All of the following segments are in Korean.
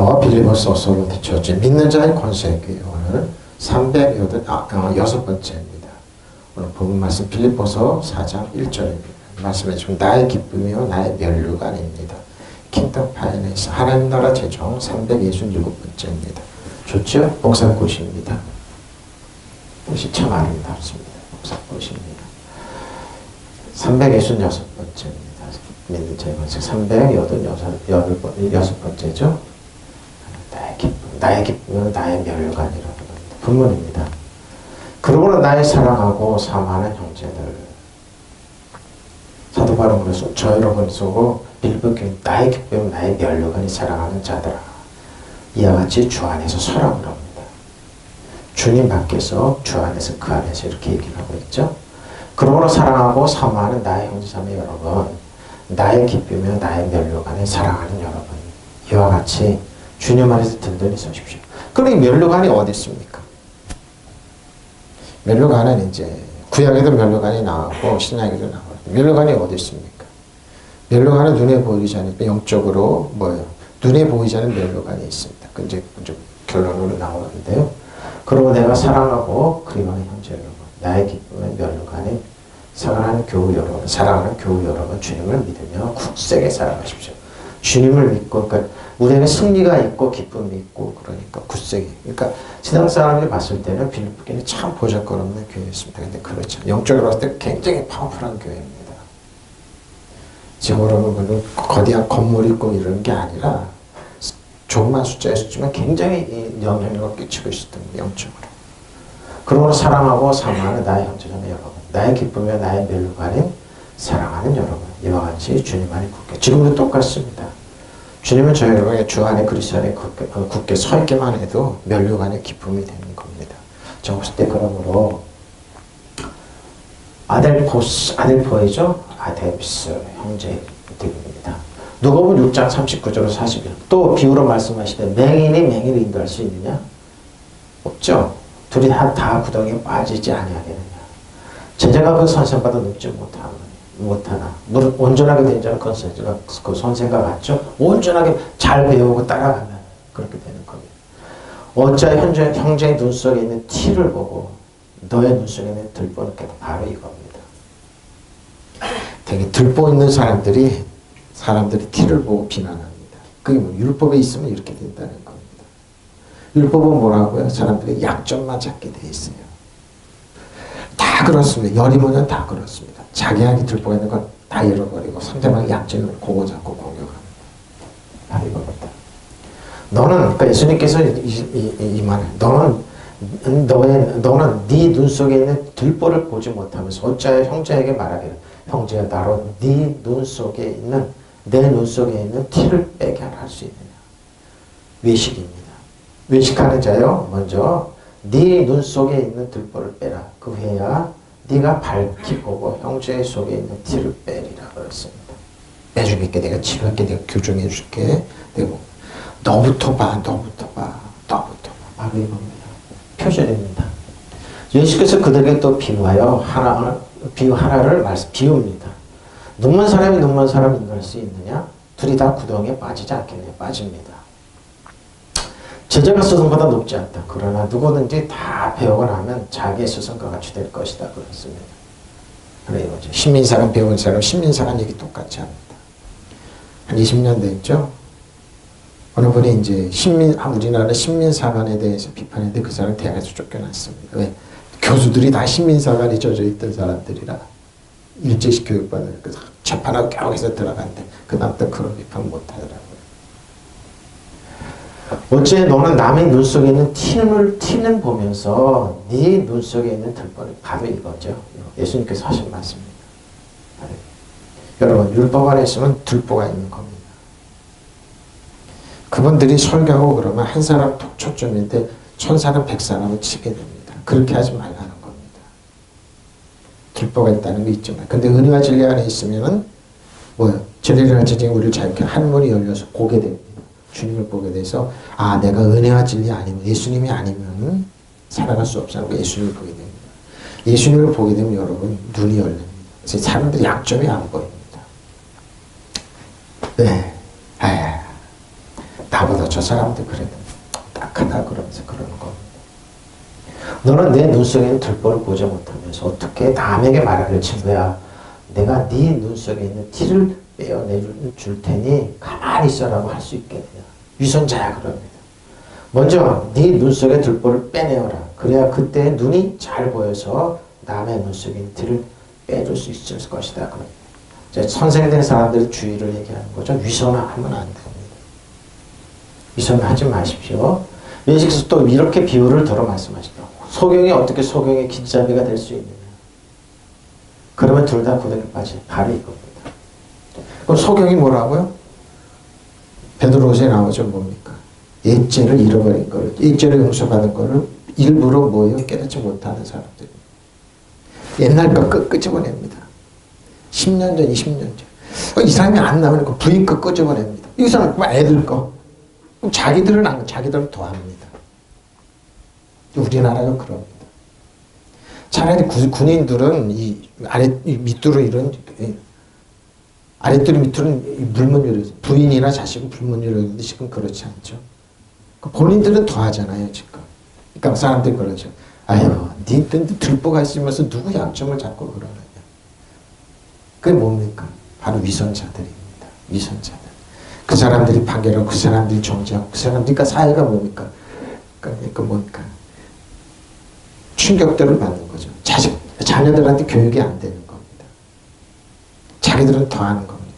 더 빌리버서서로 되쳤지. 믿는 자의 권세교회 오늘 306번째입니다. 오늘 본문 말씀 빌립보서 4장 1절입니다. 말씀해 주면 나의 기쁨이요 나의 면류관입니다. 킹덤 파이낸스 하나님 나라 재정 367번째입니다. 좋죠? 목사 꽃입니다. 꽃이 참 아름답습니다. 목사 꽃입니다. 366번째입니다. 믿는 자의 권세 386번째죠. 나의 기쁨은 나의 멸관이라고 합니다. 본문입니다. 그러므로 나의 사랑하고 사모하는 형제들 사도 바울은 그래서 저 여러분 쓰고 빌립보 교회 나의 기쁨은 나의 멸관이 사랑하는 자들아 이와 같이 주 안에서 서라고 합니다. 주님 밖에서 주 안에서 그 안에서 이렇게 얘기를 하고 있죠. 그러므로 사랑하고 사모하는 나의 형제자매 여러분 나의 기쁨이며 나의 멸류관을 사랑하는 여러분 이와 같이 주님 안에서 든든히 서십시오. 그럼 이 멸류관이 어디 있습니까? 멸류관은 이제 구약에도 멸류관이 나오고 신약에도 나오고 멸류관이 어디 있습니까? 멸류관은 눈에 보이지 않는 영적으로 뭐예요? 눈에 보이지 않는 멸류관이 있습니다. 그 이제 결론으로 나오는데요. 그리고 내가 사랑하고 그리워하는 형제 여러분 나의 기쁨의 멸류관이 사랑하는 교우 여러분, 주님을 믿으며 굳세게 살아가십시오. 주님을 믿고, 그러니까 우리에게 승리가 있고 기쁨이 있고 그러니까 굳세게. 그러니까 세상 사람들이 봤을 때는 빌립보 교회는 참 보잘것없는 교회였습니다. 근데 그렇지 않아요. 영적으로 봤을 때 굉장히 파워풀한 교회입니다. 지금으로는 물론 거대한 건물이 있고 이런 게 아니라 조그만 숫자였지만 굉장히 영향력을 끼치고 있었던 영적으로. 그러므로 사랑하고 사모하는 나의 형제자매 여러분 나의 기쁨이며 나의 멸류관인 사랑하는 여러분 이와 같이 주님 안에 굳게 지금도 똑같습니다. 주님은 저희 여러분의 주 안에 그리스도 안에 굳게 서 있기만 해도 멸류관의 기쁨이 되는 겁니다. 저 봤을 때 그러므로 아델포이죠? 아델비스 형제들입니다. 누가복음 6장 39절로 40절 또 비유로 말씀하시되 맹인이 맹인을 인도할 수 있느냐? 없죠. 둘이 다 구덩이에 빠지지 아니하겠느냐. 제자가 그 선생보다 눕지 못하나 온전하게 된 자는 그 선생과 같죠. 온전하게 잘 배우고 따라가면 그렇게 되는 겁니다. 어찌하여 형제의 눈 속에 있는 티를 보고 너의 눈 속에 있는 들보는 바로 이겁니다. 되게 들보 있는 사람들이 티를 보고 비난합니다. 그게 뭐 율법에 있으면 이렇게 된다는 겁니다. 율법은 뭐라고요? 사람들이 약점만 찾게 돼 있어요. 다 그렇습니다. 여리모는 다 그렇습니다. 자기한테 들보가 있는 건 다 잃어버리고 상대방의 약점을 고고 잡고 공격합니다. 다 이겁니다. 너는 그러니까 예수님께서 이 말을 너는 네 눈 속에 있는 들보를 보지 못하면서 어찌하여 형제에게 말하기를 형제야 나로 네 눈 속에 있는 내 눈 속에 있는 티를 빼게 할 수 있느냐. 외식입니다. 외식하는 자요 먼저 네 눈 속에 있는 들보를 빼라. 그 후에야 네가 밝히 보고 형제 속에 있는 티를 빼리라 그랬습니다. 빼주겠게 내가 치료할게 내가 교정해 줄게. 내가 너부터 봐. 바로 이겁니다. 표절입니다. 예수께서 그들에게 또 비유하여 비유 하나를 비웁니다. 눈먼 사람이 눈먼 사람을 인도할 수 있느냐? 둘이 다 구덩이에 빠지지 않겠냐? 빠집니다. 제자가 스승보다 높지 않다. 그러나 누구든지 다 배우고 나면 자기의 스승과 같이 될 것이다. 그렇습니다. 그래 이거죠. 신민사관 배운 사람 신민사관 얘기 똑같이 합니다. 한 20년 됐죠? 어느 분이 이제 우리나라 신민사관에 대해서 비판했는데 그 사람 대학에서 쫓겨났습니다. 왜? 교수들이 다 신민사관에 젖어 있던 사람들이라 일제식 교육받을 그 재판하고 겨우 해서 들어갔는데 그 다음부터 그런 비판 못하더라고요. 어째 너는 남의 눈 속에 있는 티는 보면서 네 눈 속에 있는 들보를 바로 이거죠. 예수님께서 하신 말씀입니다. 여러분 율법 안에 있으면 들보가 있는 겁니다. 그분들이 설교하고 그러면 한 사람 초점인데 1000사람 100사람을 치게 됩니다. 그렇게 하지 말라는 겁니다. 들보가 있다는 게 있지만 근데 은혜와 진리 안에 있으면은 뭐요? 진리를 지니 우리를 자유케 한 문이 열려서 보게 됩니다. 주님을 보게 돼서 아 내가 은혜와 진리 아니면 예수님이 아니면 살아갈 수 없다는 예수님을 보게 됩니다. 예수님을 보게 되면 여러분 눈이 열립니다. 그래서 사람들이 약점이 안 보입니다. 네, 나보다 저 사람들 그래도 딱하다 그러면서 그러는 겁니다. 너는 내 눈 속에 있는 들보를 보지 못하면서 어떻게 남에게 말하길 친구야. 내가 네 눈 속에 있는 티를 빼어내줄 테니 가만히 있어라고 할 수 있겠냐. 위선자야 그럽니다. 먼저 네 눈 속에 들보를 빼내어라. 그래야 그때 눈이 잘 보여서 남의 눈 속에 있는 티를 빼줄 수 있을 것이다. 그럽니다. 선생된 사람들 주의를 얘기하는 거죠. 위선하면 안 됩니다. 위선하지 마십시오. 예수께서 또 이렇게 비유를 들어 말씀하시더라고요. 소경이 어떻게 소경의 길잡이가 될 수 있느냐. 그러면 둘 다 구덩이 빠지. 바로 이겁니다. 그럼 소경이 뭐라고요? 베드로서에 나오죠. 뭡니까? 옛죄를 잃어버린 거를, 옛죄를 용서받은 거를 일부러 뭐예요? 깨닫지 못하는 사람들. 옛날 거 끄집어냅니다. 10년 전, 20년 전. 이 사람이 안 나오는 거 부인 거 끄집어냅니다. 이 사람 애들 거. 그럼 자기들은 더 합니다. 우리나라가 그럽니다. 차라리 군인들은 이 밑으로 이런 아랫도리 밑으로는 물문 열어요. 부인이나 자식은 물문 열었는데 지금 그렇지 않죠. 본인들은 더 하잖아요 지금. 그러니까 사람들이 그러죠. 아유, 니들 들보가 있으면서 누구 약점을 잡고 그러느냐. 그게 뭡니까? 바로 위선자들입니다. 위선자들. 그 사람들이 판결하고 그 사람들이 정죄하고 그 사람들이 그러니까 사회가 뭡니까? 그러니까 뭡니까? 충격들을 받는 거죠. 자녀들한테 교육이 안 되는 겁니다. 자기들은 더 하는 겁니다.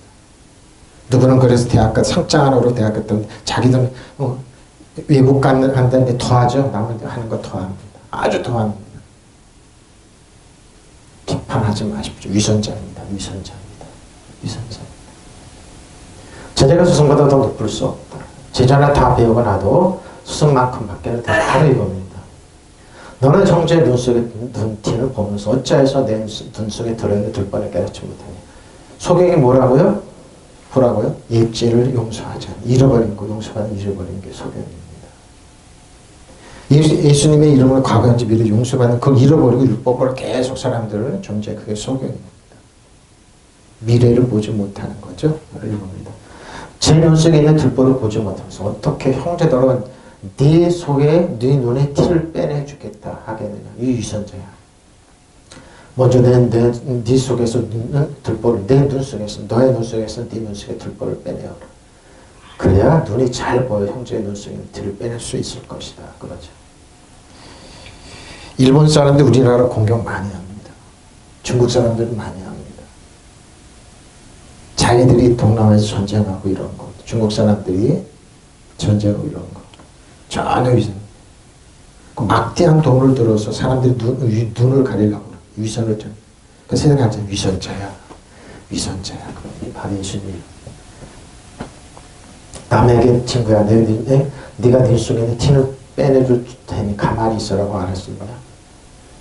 누구는 그래서 상장하러 대학 갔던데 자기들은 외국 간다는데 더 하죠. 남한테 하는 거 더 합니다. 아주 더 합니다. 비판하지 마십시오. 위선자입니다. 위선자입니다. 위선자입니다. 제자가 스승보다 더 높을 수 없다. 제자나 다 배우고 나도 스승만큼밖에 안 돼. 바로 이겁니다. 너는 형제의 눈 속에 눈티를 보면서 어찌해서 내 눈 속에 들어있는 들보를 깨닫지 못하냐. 소경이 뭐라고요? 보라고요? 옛죄를 용서하자. 잃어버린 거, 용서받은 잃어버린 게 소경입니다. 예수님의 이름으로 과거한지 미래 용서받는 그걸 잃어버리고 율법을 계속 사람들을 존재, 그게 소경입니다. 미래를 보지 못하는 거죠. 이겁니다. 제 눈 속에 있는 들보를 보지 못하면서 어떻게 형제들은 네 속에 네 눈에 티를 빼내주겠다 하겠느냐. 이 위선자야. 먼저 네 속에서 들보를 내 눈 속에서 너의 눈 속에서 네 눈 속에 들보를 빼내어라. 그래야 눈이 잘 보여 형제의 눈 속에 티를 빼낼 수 있을 것이다. 그러죠. 일본 사람들 우리나라 공격 많이 합니다. 중국 사람들은 많이 합니다. 자기들이 동남아에서 전쟁하고 이런 거, 중국 사람들이 전쟁하고 이런 거 전혀 위선. 막대한 돈을 들어서 사람들이 눈을 가리려고 위선을 좀. 그 세상에 앉아 위선자야. 위선자야. 그럼 바로 예수님. 남에게 친구야, 네가 네 속에 있는 티를 빼내줄 테니 가만히 있으라고 안 할 수 있냐?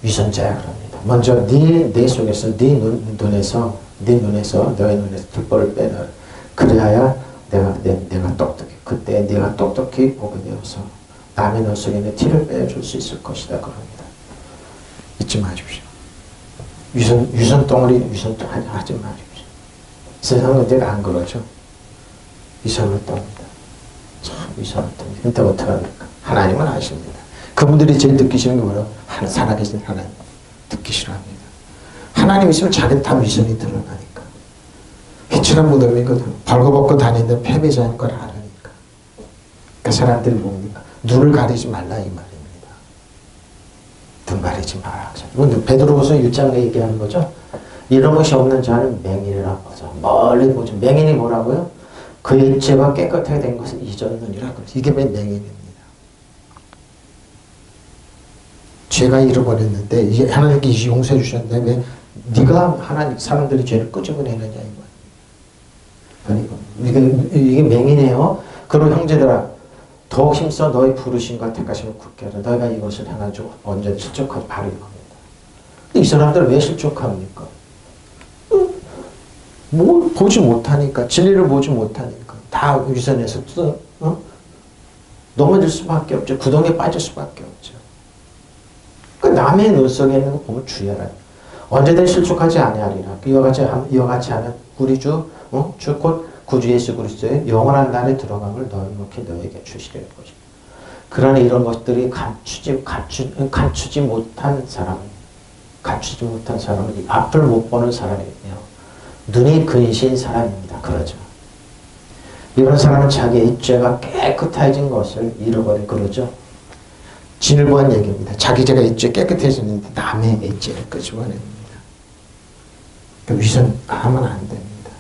위선자야 그럽니다. 먼저 내 속에서 네 눈에서 너의 눈에서 들보를 빼내라. 그래야 내가 똑똑히 그때 내가 똑똑히 보게 되어서 남의 눈 속에 있는 티를 빼줄 수 있을 것이다 그럽니다. 잊지 마십시오. 위선 덩어리 하지 마십시오. 세상은 내가 안 그러죠. 위선을 떱니다. 참 위선을 떱니다. 근데 어떡합니까? 하나님은 아십니다. 그분들이 제일 듣기 싫은 게 뭐라고? 살아계신 하나님 듣기 싫어합니다. 하나님 있으면 자기는 다 위선이 드러나니까. 희철한 무덤이거든. 벌거벗고 다니는 패배자인 걸 알으니까. 그 사람들이 뭡니까? 눈을 가리지 말라 이 말입니다. 눈 가리지 마라. 베드로후서 1장에 얘기하는 거죠. 이런 것이 없는 자는 맹인이라 보자. 멀리 보죠. 맹인이 뭐라고요? 그의 죄가 깨끗하게 된 것을 잊었느니라. 이게 왜 맹인입니다. 죄가 잃어버렸는데 이게 하나님께 용서해 주셨는데 왜 네가 하나님 사람들이 죄를 끄집어내느냐 이거. 이게 맹인이에요. 그럼 형제들아 더욱 힘써 너희 부르심과 택하심을 굳게 하라. 너희가 이것을 행하죠. 언제 실족하지 바로 이겁니다. 이 사람들 왜 실족합니까? 뭐 보지 못하니까 진리를 보지 못하니까 다 위선에서 넘어질 수밖에 없죠. 구덩이에 빠질 수밖에 없죠. 그 남의 눈 속에 있는 거 보면 주의하라. 언제든 실족하지 아니하리라. 이와 같이 하면 우리 주 곧 구주 예수 그리스도의 영원한 날에 들어감을 넉넉히 너에게 주시려는 것입니다. 그러나 이런 것들이 갖추지 못한 사람은 앞을 못 보는 사람이며 눈이 근시인 사람입니다. 그러죠. 이런 사람은 자기의 죄가 깨끗해진 것을 잃어버린 그러죠. 진일보한 얘기입니다. 자기 죄가 죄 깨끗해졌는데 남의 죄를 끄집어냅니다. 그러니까 위선하면 안 됩니다.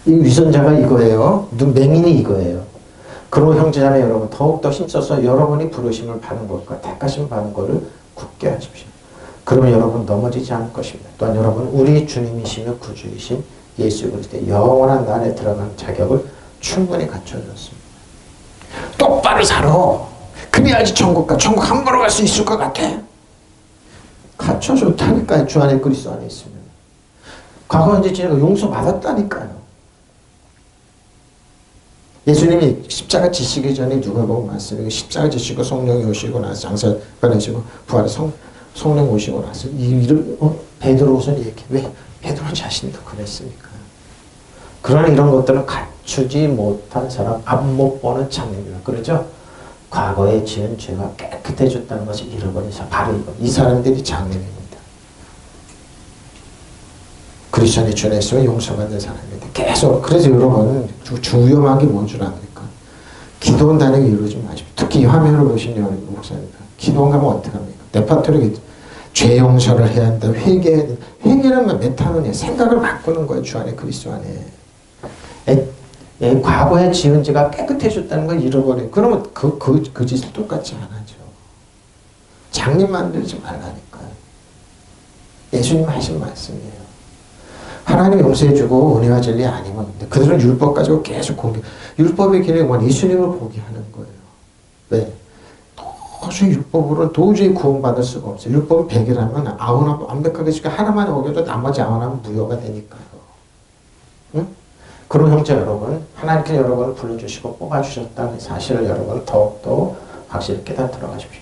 이 위선자가 이거예요. 맹인이 이거예요. 그러므로 형제자매 여러분 더욱더 힘써서 여러분이 부르심을 받은 것과 택하심 받은 것을 굳게 하십시오. 그러면 여러분 넘어지지 않을 것입니다. 또한 여러분 우리 주님이시며 구주이신 예수 그리스도의 영원한 날에 들어가는 자격을 충분히 갖춰줬습니다. 똑바로 살아. 그래야지 천국 함부로 갈 수 있을 것 같아. 갖춰줬다니까요. 주 안에 그리스도 안에 있으면. 과거 이제 지나가 용서받았다니까요. 예수님이 십자가 지시기 전에 누가복음 말씀에 십자가 지시고 성령이 오시고 나서 장사 변하시고 부활의 성령 오시고 나서 베드로는 얘기 왜 베드로 자신도 그랬습니까? 그러나 이런 것들은 갖추지 못한 사람 앞 못 보는 장면이라 그러죠. 과거에 지은 죄가 깨끗해졌다는 것을 잃어버린 사람 바로 이 사람들이 장면입니다. 그리스도 안에 주 안에 있으면 용서받는 사람입니다. 계속 그래서 여러분 위험한 게 뭔 줄 압니까? 기도원다는 게 이러지 마십시오. 특히 화면을 보시는 여러분 목사님 기도원 가면 어떡합니까? 네파토릭 죄 용서를 해야 한다. 회개해야 된다. 회개는 메타노니아 생각을 바꾸는 거예요. 주 안에 그리스도 안에. 과거에 지은 죄가 깨끗해졌다는 걸 잃어버려요. 그러면 그 짓을 똑같이 안 하죠. 장님 만들지 말라니까요. 예수님 하신 말씀이에요. 하나님 용서해주고 은혜와 진리 아니면 그들은 율법 가지고 계속 율법의 길을 예수님을 포기하는 거예요. 왜? 도저히 구원받을 수가 없어요. 율법은 100이라면 아흔 완벽하게 지금 하나만 어겨도 나머지 아흔하면 무효가 되니까요. 응? 그런 형제 여러분, 하나님께서 여러분을 불러주시고 뽑아주셨다는 사실을 여러분 더욱더 확실히 깨닫 들어가십시오.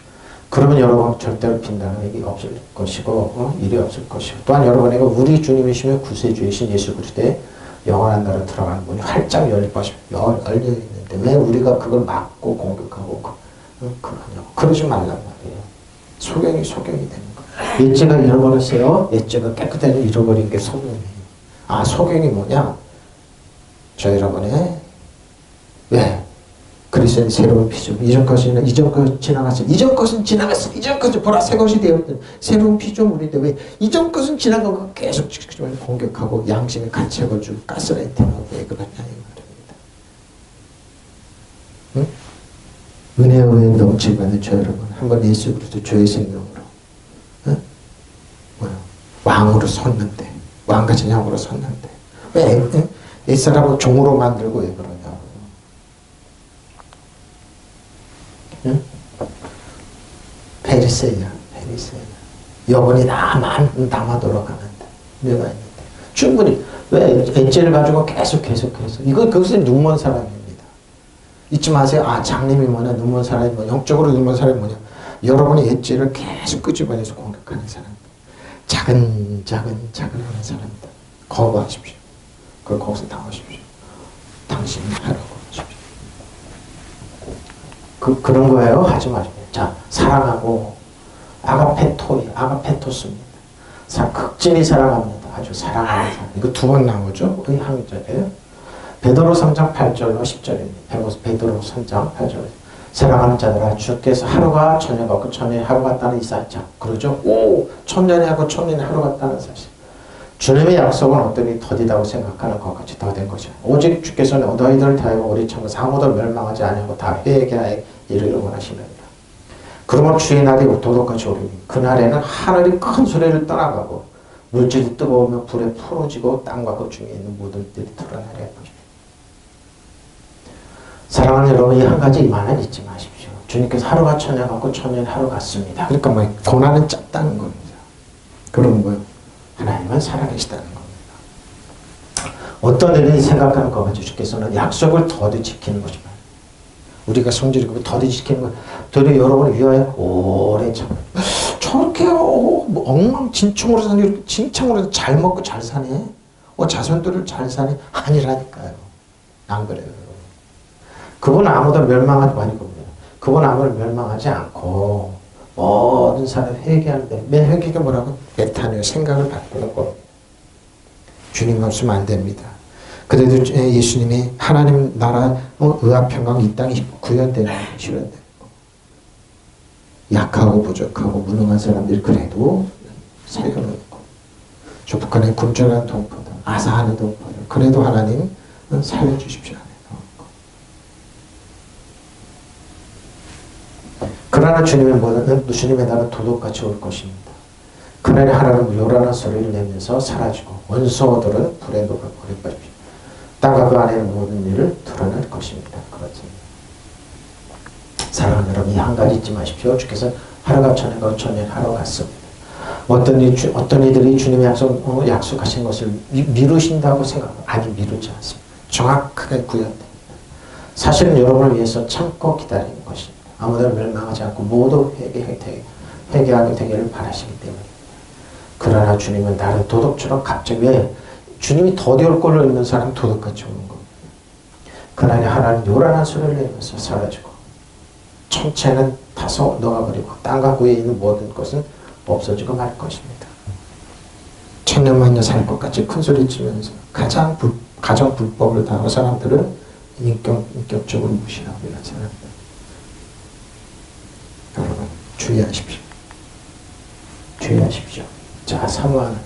그러면 여러분 절대로 빈다는 일이 없을 것이고 일이 없을 것이고 또한 여러분에게 우리 주님이시며 구세주이신 예수 그리스도의 영원한 나라로 들어가는 문이 활짝 열릴 것입니다. 열려있는데 왜 우리가 그걸 막고 공격하고 그러냐고. 그러지 말란 말이에요. 소경이 되는 거예요. 옛죄가 잃어버렸어요. 옛죄가 깨끗하게 잃어버린 게 소경이에요. 소경이 뭐냐? 저 여러분의 왜? 그리스도의 새로운 피조. 이전 것은 지나갔어요. 이전 것은 지나갔어요. 이전 것은 보라 새 것이 되었던 새로운 피조물인데 왜 이전 것은 지나간 거 계속 공격하고 양심에 갇혀가지고 가스라이팅하고 왜 그러냐 이 말입니다. 응? 은혜에 넘치는 저 여러분 한번 예수 그리스도 죄의 생명으로 왕으로 섰는데 왕같은 왕으로 섰는데 왜 옛사람을 종으로 만들고 왜 그러냐. 응? 페리세야. 영혼이 남아도록 하는데 내가 있는데 충분히 왜 엣지를 가지고 계속해서 그것은 눈먼 사람입니다. 잊지 마세요. 장님이 뭐냐 눈먼 사람이 뭐냐 영적으로 눈먼 사람이 뭐냐 여러분의 엣지를 계속 끄집어내서 공격하는 사람 작은 하는 사람입니다. 거부하십시오. 그걸 거기서 나오십시오. 당신이 하라고 하십시오. 그런 거예요. 하지 마십시오. 자, 사랑하고 아가페토스입니다. 극진히 사랑합니다. 아주 사랑하는 사람. 이거 2번 나오죠? 의항절이에요. 베드로 3장 8절로 10절입니다. 베드로 3장 8절. 사랑하는 자들아 주께서 하루가 저녁 없고 천년이 하루 같다는 이 사실. 그러죠? 천년이 하고 천년이 하루 같다는 사실. 주님의 약속은 어떠니 더디다고 생각하는 것 같이 더된 것이야. 오직 주께서는 너희들을 대하여 우리 천국 아무도 멸망하지 아니하고 다 회개하여 이르기를 원하시느니라. 그러면 주의 날이 도덕같이 오리니 그날에는 하늘이 큰 소리를 떠나가고 물질이 뜨거우며 불에 풀어지고 땅과 그 중에 있는 모든 들이 드러나려 할 것입니다. 사랑하는 여러분, 이 한 가지 이만은 잊지 마십시오. 주님께서 하루가 천년 같고 천년이 하루 같습니다. 그러니까 고난은 짧다는 겁니다. 그럼 뭐요? 하나님은 살아계시다는 겁니다. 어떤 일을 생각하는 것 같이 주께서는 약속을 더디 지키는 것입니다. 우리가 성질이고 더디 지키는 것, 더디 여러분을 위하여 오래 참 저렇게 엉망진창으로 사니 칭찬으로 잘 먹고 잘 사네. 자손들을 잘 사네. 아니라니까요. 안 그래요? 그분 아무도 멸망하지 말고 그분 아무도 멸망하지 않고 모든 사람 회개하는데 매 회개가 뭐라고? 메타노 생각을 바꾸는 거. 주님 없으면 안 됩니다. 그래도 예수님이 하나님 나라 의와 평강 이 땅이 구현되는 거 실현되는 거. 약하고 부족하고 무능한 사람들이 그래도 살려놓는 거. 저 북한의 굶주리는 동포들, 아사하는 동포들 그래도 하나님 살려주십시오. 그러나 주님의 날은 도둑같이 올 것입니다. 그날에 하나님은 요란한 소리를 내면서 사라지고 원수들은 불에 녹아버릴 것입니다. 땅과 그 안에 모든 일을 드러낼 것입니다. 그렇지. 사랑하는 여러분, 이 한 가지 잊지 마십시오. 주께서 하루가 저녁하고 저녁 하루 같습니다. 어떤 이들이 주님의 약속하신 것을 미루신다고 생각하면 아니 미루지 않습니다. 정확하게 구현됩니다. 사실은 여러분을 위해서 참고 기다리는 것입니다. 아무도 멸망하지 않고 모두 회개하게 되기를 바라시기 때문입니다. 그러나 주님은 다른 도둑처럼 갑자기 왜 주님이 더디 올 걸로 있는 사람 도둑같이 오는 겁니다. 그날에 하나님 요란한 소리를 내면서 사라지고 천체는 타서 녹아버리고 땅과 그 위에 있는 모든 것은 없어지고 말 것입니다. 천년만년 살 것 같이 큰 소리 치면서 가장 불법을 당한 사람들은 인격적으로 무시하고 이런 사람들. 여러분 주의하십시오. 주의하십시오. 자, 사모하는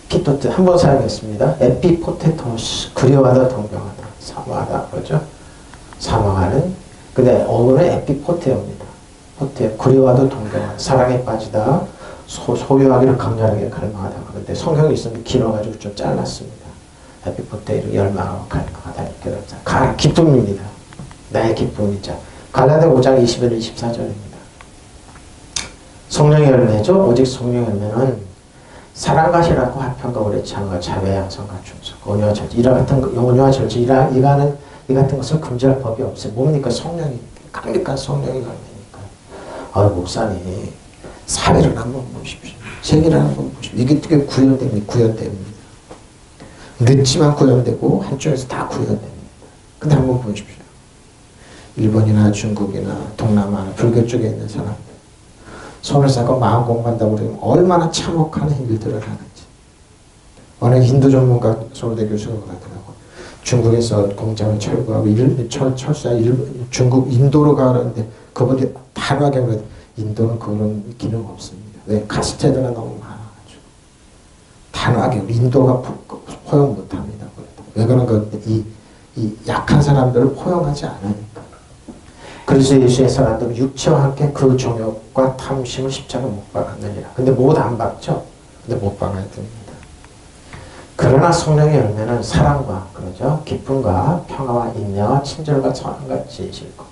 피토트 한번 사용했습니다. 에피포테토스 그리워하다 동경하다 사모하다 그렇죠? 사모하는 근데 어근은 에피포테오입니다. 포테오 그리워하다 동경하다 사랑에 빠지다 소유하기를 강렬하게 갈망하다. 그런데 성경이 있으면 길어가지고 좀 잘랐습니다. 에피포테오를 열망하고 갈망하다 이렇게 되었다. 기쁨입니다. 나의 기쁨이자 갈라디아 5장 21, 24절입니다. 성령의 열매죠. 오직 성령의 열매는 사랑과 희락과 화평과 오래 참과 자비 양성과 충성 온유와 절제 온유와 절제 이 같은 것을 금지할 법이 없어요. 뭡니까? 성령이 강력한 성령의 열매니까. 목사님 사회를 한번 보십시오. 세계를 한번 보십시오. 이게 어떻게 구현됩니다. 늦지만 구현되고 한쪽에서 다 구현됩니다. 근데 한번 보십시오. 일본이나 중국이나 동남아나 불교 쪽에 있는 사람들 손을 쌓고 마음 공부한다고 그러면 얼마나 참혹한 일들을 하는지. 어느 힌두 전문가 서울대 교수가 그러더라고. 중국에서 공장을 철거하고 중국 인도로 가는데 그분이 단호하게 그래도 인도는 그런 기능 없습니다. 왜? 카스테드가 너무 많아가지고 단호하게 인도가 포용 못합니다. 왜 그런가? 이 약한 사람들을 포용하지 않으니까. 그래서 예수의 사람들은 육체와 함께 그 정욕과 탐심을 십자가 못 박았느니라. 근데 못 안 박죠? 근데 못 박아야 됩니다. 그러나 성령의 열매는 사랑과 그러죠? 기쁨과 평화와 인내와 친절과 선함과 진실과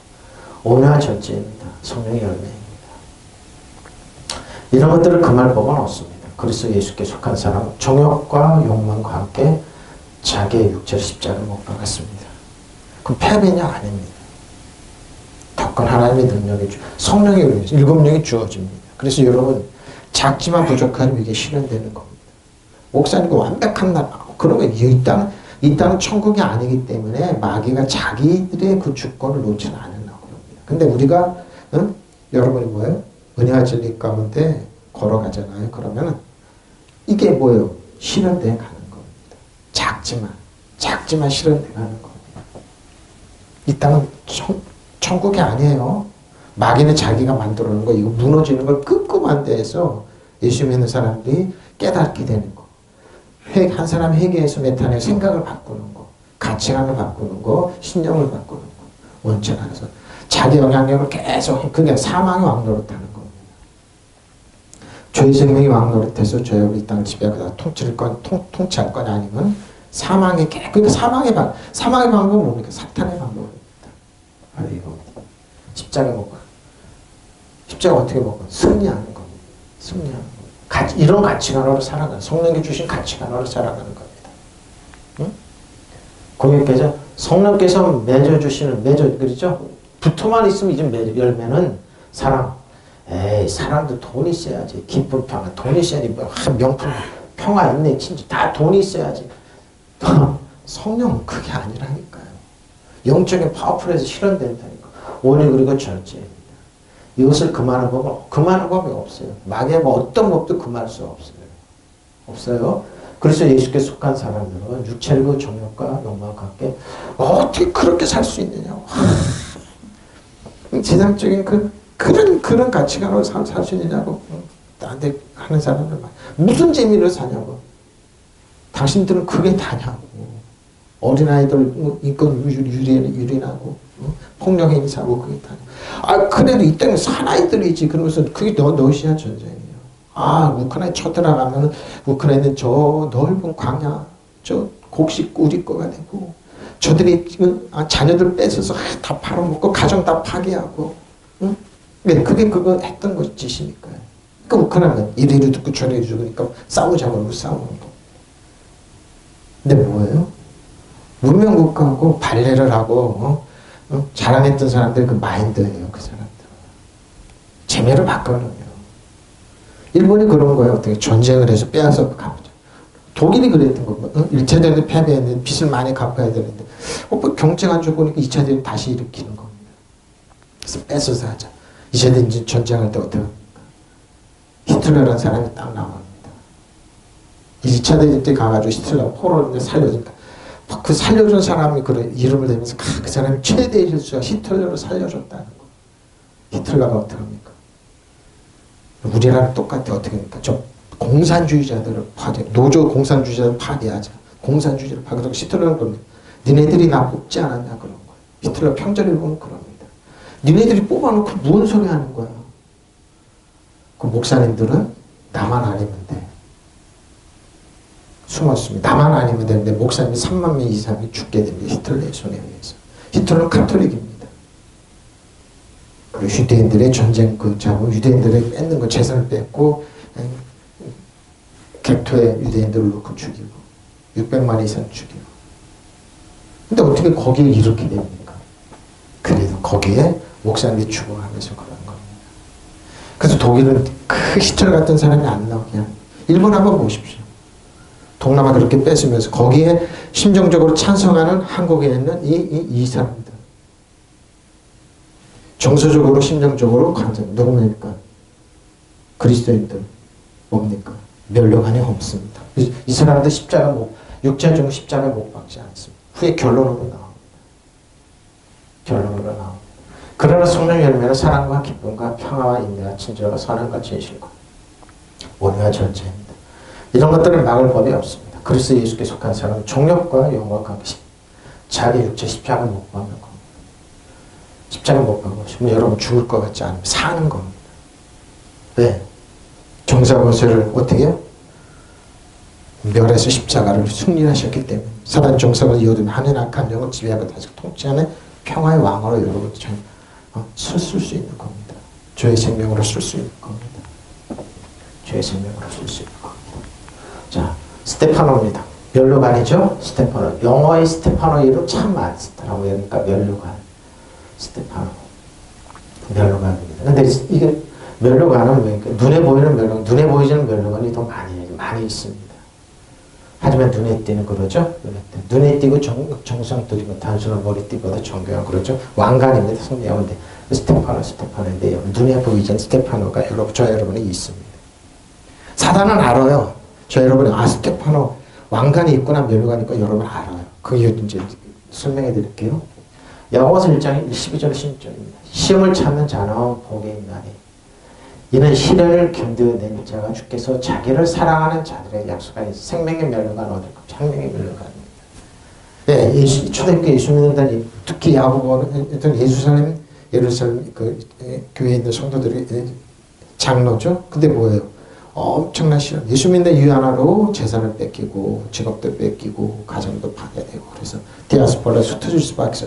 온유와 절제입니다. 성령의 열매입니다. 이런 것들을 금할 법은 없습니다. 그래서 예수께 속한 사람은 정욕과 욕망과 함께 자기의 육체를 십자가에 못 박았습니다. 그럼 패배냐? 아닙니다. 덕분 하나님의 능력이 성령의 의해서 7명이 주어집니다. 그래서 여러분 작지만 부족한 이게 실현되는 겁니다. 목사님과 완벽한 날 그러면 이 땅은 천국이 아니기 때문에 마귀가 자기들의 그 주권을 놓지는 않으려고 합니다. 근데 우리가 여러분이 뭐예요? 은혜와 진리 가운데 걸어가잖아요. 그러면 이게 뭐예요? 실현돼 가는 겁니다. 작지만 실현돼 가는 겁니다. 이 땅은 천국이 아니에요. 마귀는 자기가 만들어 놓은 거, 이거 무너지는 걸 끄끄만 데에서 예수 믿는 사람들이 깨닫게 되는 거. 한 사람 회개해서 메타내 생각을 바꾸는 거, 가치관을 바꾸는 거, 신념을 바꾸는 거, 원천 안에서 자기 영향력을 계속, 그게 사망의 왕노릇하는 겁니다. 죄의 생명이 왕노릇해서 죄가 우리 땅을 지배하고 통치할 거냐 아니면 사망의 그러니까 사망의 방법은 뭡니까? 사탄의 방법입니다. 바로 이겁니다. 십자가 먹고 십자가 어떻게 먹고 승리하는 겁니다. 승리하는 겁니다. 이런 가치관으로 살아가는 성령이 주신 가치관으로 살아가는 겁니다. 응? 고객께서 성령께서 맺어주시는 그렇죠? 붙어만 있으면 이제 열매는 사랑. 에이 사랑도 돈이 있어야지. 기쁨 평화 돈이 있어야지. 명품 평화 있네 친구 다 돈이 있어야지. 성령은 그게 아니라니까요. 영적인 파워풀에서 실현된다니까. 원이 그리고 절제입니다. 이것을 금하는 법이 없어요. 마귀의 어떤 법도 금할 수 없어요. 없어요. 그래서 예수께 속한 사람들은 육체의 그 정욕과 욕망과 함께 어떻게 그렇게 살 수 있느냐고. 세상적인 그런 가치관으로 살 수 있느냐고. 나한테 하는 사람들 무슨 재미를 사냐고. 당신들은 그게 다냐고. 어린아이들 인권 유린하고 폭력 행사하고 그게 다냐. 아 그래도 이 땅에 사나이들이지. 그러면서 그게 러시아 전쟁이에요. 아 우크라이나 쳐들어가면 우크라이나는 저 넓은 광야 저 곡식 우리 거가 되고 저들이 자녀들 뺏어서 다 팔아먹고 가정 다 파괴하고 응? 그게 그거 했던 것 짓이니까요. 그러니까 우크라이나는 이리로 듣고 저리로 죽으니까 싸우자 그러고 싸우는 거. 근데 뭐예요? 문명국가하고 발레를 하고 자랑했던 사람들 그 마인드예요. 그 사람들. 재미를 바꿔놓으요. 일본이 그런 거예요. 어떻게 전쟁을 해서 빼앗아 가보자. 독일이 그랬던 거. 1차 대전 패배했는데 빚을 많이 갚아야 되는데 뭐 경제가 안 좋으니까 2차 대전 다시 일으키는 겁니다. 그래서 뺏어서 하자. 2차 대전 전쟁할 때 어떻게 합니까? 히틀러라는 사람이 딱 나옵니다. 2차 대전 때 가가지고 히틀러 포로를 살려주니까 그 살려준 사람이 그 이름을 대면서 그 사람이 최대의 실수가 히틀러를 살려줬다는 거. 히틀러가 어떻게 합니까? 우리랑 똑같아. 어떻게 합니까? 저 공산주의자들을 파괴, 노조 공산주의자들을 파괴하자. 공산주의자를 파괴하고 히틀러는 그럽니다. 니네들이 나 뽑지 않았냐 그런 거예요. 히틀러 평전을 보면 그럽니다. 니네들이 뽑아놓고 무슨 소리 하는 거야. 그 목사님들은 나만 아니면 돼. 숨었습니다. 나만 아니면 되는데 목사님이 3만 명 이상이 죽게 됩니다. 히틀러의 손에 의해서. 히틀러는 카톨릭입니다. 그리고 유대인들의 전쟁 유대인들의 뺏는 거 재산을 뺏고 객토에 유대인들을 놓고 죽이고 600만 이상 죽이고. 근데 어떻게 거기에 이렇게 됩니까? 그래도 거기에 목사님이 죽어가면서 그런 겁니다. 그래서 독일은 그 히틀러 같은 사람이 안 나오게 합니다. 일본 한번 보십시오. 동남아 그렇게 뺏으면서 거기에 심정적으로 찬성하는 한국에 있는 이 사람들. 정서적으로 심정적으로 간접 누굽니까? 그리스도인들 뭡니까? 멸류관이 없습니다. 이 사람들 육체 중 십자가 못 박지 않습니다. 후에 결론으로 나옵니다. 결론으로 나옵니다. 그러나 성령 열매는 사랑과 기쁨과 평화와 인내와 친절과 선함과 진실과 원의와 절제입니다. 이런 것들을 막을 법이 없습니다. 그리스도 예수께 속한 사람은 정욕과 영광과 관계 자기 육체 십자가 못 박는 겁니다. 십자가 못 박고 싶으면 여러분 죽을 것 같지 않으면 사는 겁니다. 왜? 정사고세를 어떻게 해요? 멸해서 십자가를 승리하셨기 때문에 사단 정사가 이어두면 하늘 악한 영을 지배하고 다시 통치하는 평화의 왕으로 여러분 쓸 수 있는 겁니다. 죄의 생명으로 쓸 수 있는 겁니다. 죄의 생명으로 쓸 수 있는 겁니다. 자, 스테파노입니다. 멸류관이죠? 스테파노. 영어의 스테파노 이름 참 많더라고요. 그러니까 멸류관. 스테파노. 멸류관입니다. 근데 이게 멸류관은 왜 눈에 보이는 멸류관, 눈에 보이지는 멸류관이 더 많이 있습니다. 하지만 눈에 띄는 그러죠? 눈에 띄고 정성들이고 단순한 머리띠보다 정교한 그러죠? 왕관입니다. 성대한데 스테파노인데 눈에 보이지 않는 스테파노가 저 여러분이 있습니다. 사단은 알아요. 저 여러분이 스테파노 왕관이 있구나 멸류관이 있구나 여러분 알아요. 그 이유 이제 설명해 드릴게요. 야고보서 1장 12절 16절입니다. 시험을 참는 자는 복이 있나니 이는 시련을 견뎌낸 자가 주께서 자기를 사랑하는 자들의 약속하여 생명의 멸류관 얻을 겁니다. 생명의 멸류관입니다. 네, 초대교회 예수 믿는 특히 야고보는 예루살렘 교회에 있는 성도들이 장로죠. 근데 뭐예요? 엄청난 시련. 예수 믿는 이유 하나로 재산을 뺏기고 직업도 뺏기고 가정도 파괴되고 그래서 디아스포라에 흩어질 수밖에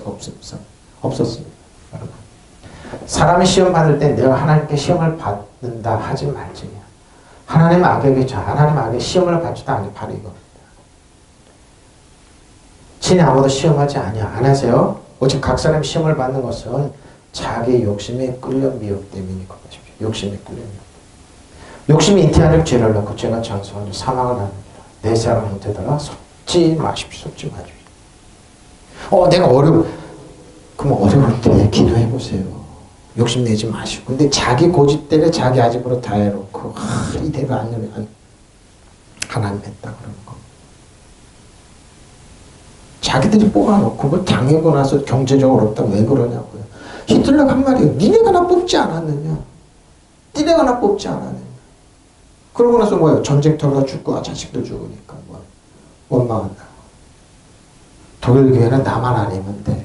없었습니다. 여러분. 사람이 시험 받을 때 내가 하나님께 시험을 받는다 하지 말지냐. 하나님 악에게 시험을 받지도 않니 바로 이겁니다. 친히 아무도 시험하지 안 하세요. 오직 각 사람이 시험을 받는 것은 자기 욕심에 끌려 미혹 때문인 것 같습니다. 욕심에 끌려 미혹. 욕심이 잉태하는 죄를 낳고 죄가 장수하는 사망을 합니다. 내 사람 형태다가 속지 마십시오. 내가 그럼 어려울 때 기도해 보세요. 욕심내지 마시고. 근데 자기 고집대로 자기 아집으로 다 해놓고 이대로 안 되면 하나님 했다 그러는 거. 자기들이 뽑아놓고 뭐 당하고 나서 경제적으로 어렵다고 왜 그러냐고요. 히틀러가 한 말이에요. 니네가 나 뽑지 않았느냐. 니네가 나 뽑지 않았느냐. 그러고 나서 뭐예요. 전쟁터가 죽고 자식들 죽으니까 뭐 원망한다. 독일 교회는 나만 아니면 돼.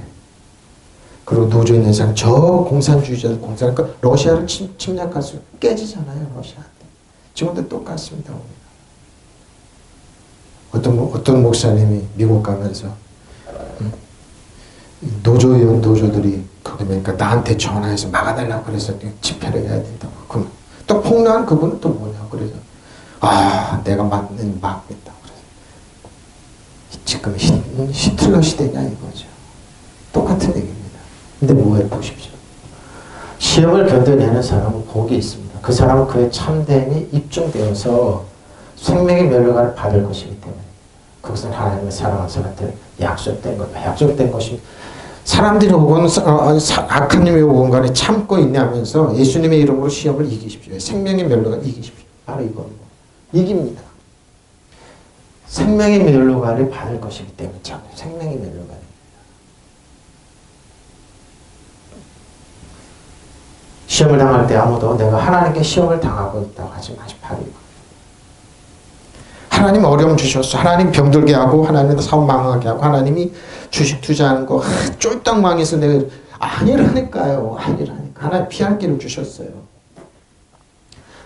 그리고 노조 있는 사람, 저 공산주의자들, 그러니까 러시아를 침략할 수 깨지잖아요, 러시아한테. 지금도 똑같습니다. 어떤 목사님이 미국 가면서 노조들이 그러니까 나한테 전화해서 막아달라고 그래서 집회를 해야 된다고. 그럼 또 폭로한 그분은 또 뭐냐 그래서 내가 막겠다. 그래서 지금 히틀러 시대냐 이거죠. 똑같은 얘기입니다. 근데 뭐해 보십시오. 시험을 견뎌내는 사람은 복이 있습니다. 그 사람은 그의 참됨이 입증되어서 생명의 멸류관을 받을 것이기 때문에 그것은 하나님의 사랑하는 사람한테 약속된 겁니다. 약속된 것입니다. 사람들이 오건 악한 님이 오건 간에 참고 있냐면서 예수님의 이름으로 시험을 이기십시오. 생명의 멸류관 이기십시오. 바로 이겁니다. 이깁니다. 생명의 멸류관을 받을 것이기 때문에 참 생명의 멸류관. 시험을 당할 때 아무도 내가 하나님께 시험을 당하고 있다고 하지 마십시오. 하나님 어려움 주셨어. 하나님 병들게 하고 하나님 사업 망하게 하고 하나님이 주식 투자하는 거 쫄딱 망해서 내가 아니라니까요. 아니라니까. 하나님 피할 길을 주셨어요.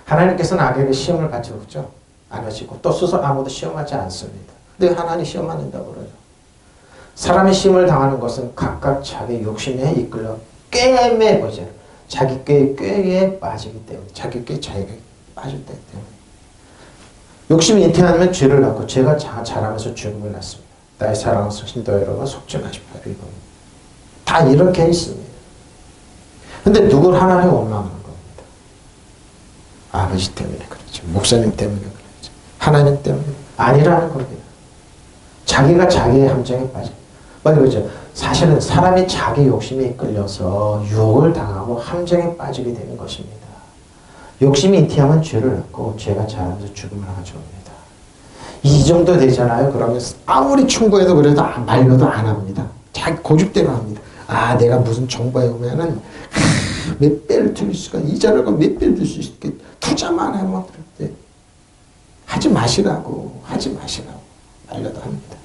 하나님께서는 악에게 시험을 받지 않죠. 안 하시고 또 스스로 아무도 시험하지 않습니다. 근데 하나님 시험하는다고 그러죠. 사람이 시험을 당하는 것은 각각 자기 욕심에 이끌려 꾀매 보죠. 자기 꾀에 빠지기 때문에 자기 꾀 자기가 빠질 때기 때문에 욕심이 잉태하면 죄를 낳고 죄가 자라면서 죽음을 낳습니다. 나의 사랑하는 성도 여러분 속지 마십시오. 이겁니다. 다 이렇게 있습니다. 근데 누굴 하나님 원망하는 겁니다. 아버지 때문에 그렇죠. 목사님 때문에 그렇죠. 하나님 때문에 아니라는 겁니다. 자기가 자기의 함정에 빠져. 그렇죠. 사실은 사람이 자기 욕심에 이끌려서 유혹을 당하고 함정에 빠지게 되는 것입니다. 욕심이 잉태하면 죄를 낳고 죄가 자라면서 죽음을 가져옵니다. 이 정도 되잖아요. 그러면 아무리 충고해도 그래도 말려도 안 합니다. 자기 고집대로 합니다. 내가 무슨 정보에 오면은 몇 배를 들 수가 이자료가 몇 배를 들 수 있게 투자만 하면 하지 마시라고 말려도 합니다.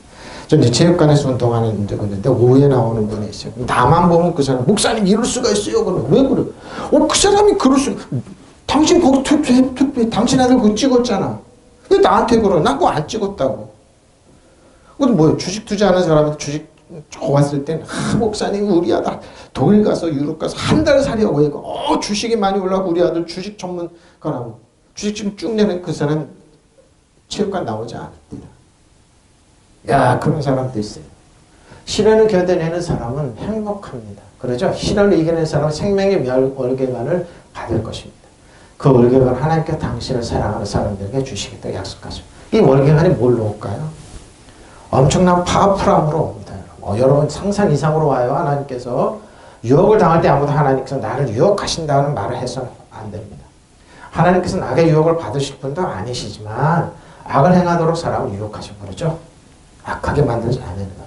전 이제 체육관에서 운동하는 적이 있는데 오후에 나오는 분이 있어요. 나만 보면 그 사람 목사님 이럴 수가 있어요. 그러면 왜 그래? 그 사람이 그럴 수 당신 거기 투표해. 당신 아들 그거 찍었잖아. 왜 나한테 그러? 난 그거 안 찍었다고. 그건 뭐예요? 주식 투자하는 사람한테 주식 좋았을 때는 목사님 우리 아들 독일 가서 유럽 가서 한 달 살이라고 해서 주식이 많이 올라가고 우리 아들 주식 전문가라고. 주식 지금 쭉 내는 그 사람 체육관 나오지 않습니다. 그런 사람도 있어요. 시련을 견뎌내는 사람은 행복합니다. 그러죠? 시련을 이겨낸 사람은 생명의 월계관을 받을 것입니다. 그 월계관 하나님께 당신을 사랑하는 사람들에게 주시겠다고 약속하죠. 이 월계관이 뭘로 올까요? 엄청난 파워풀함으로 옵니다. 여러분 상상 이상으로 와요. 하나님께서 유혹을 당할 때 아무도 하나님께서 나를 유혹하신다는 말을 해서는 안 됩니다. 하나님께서는 악의 유혹을 받으실 분도 아니시지만 악을 행하도록 사람을 유혹하신 거죠. 악하게 만들지 않는다.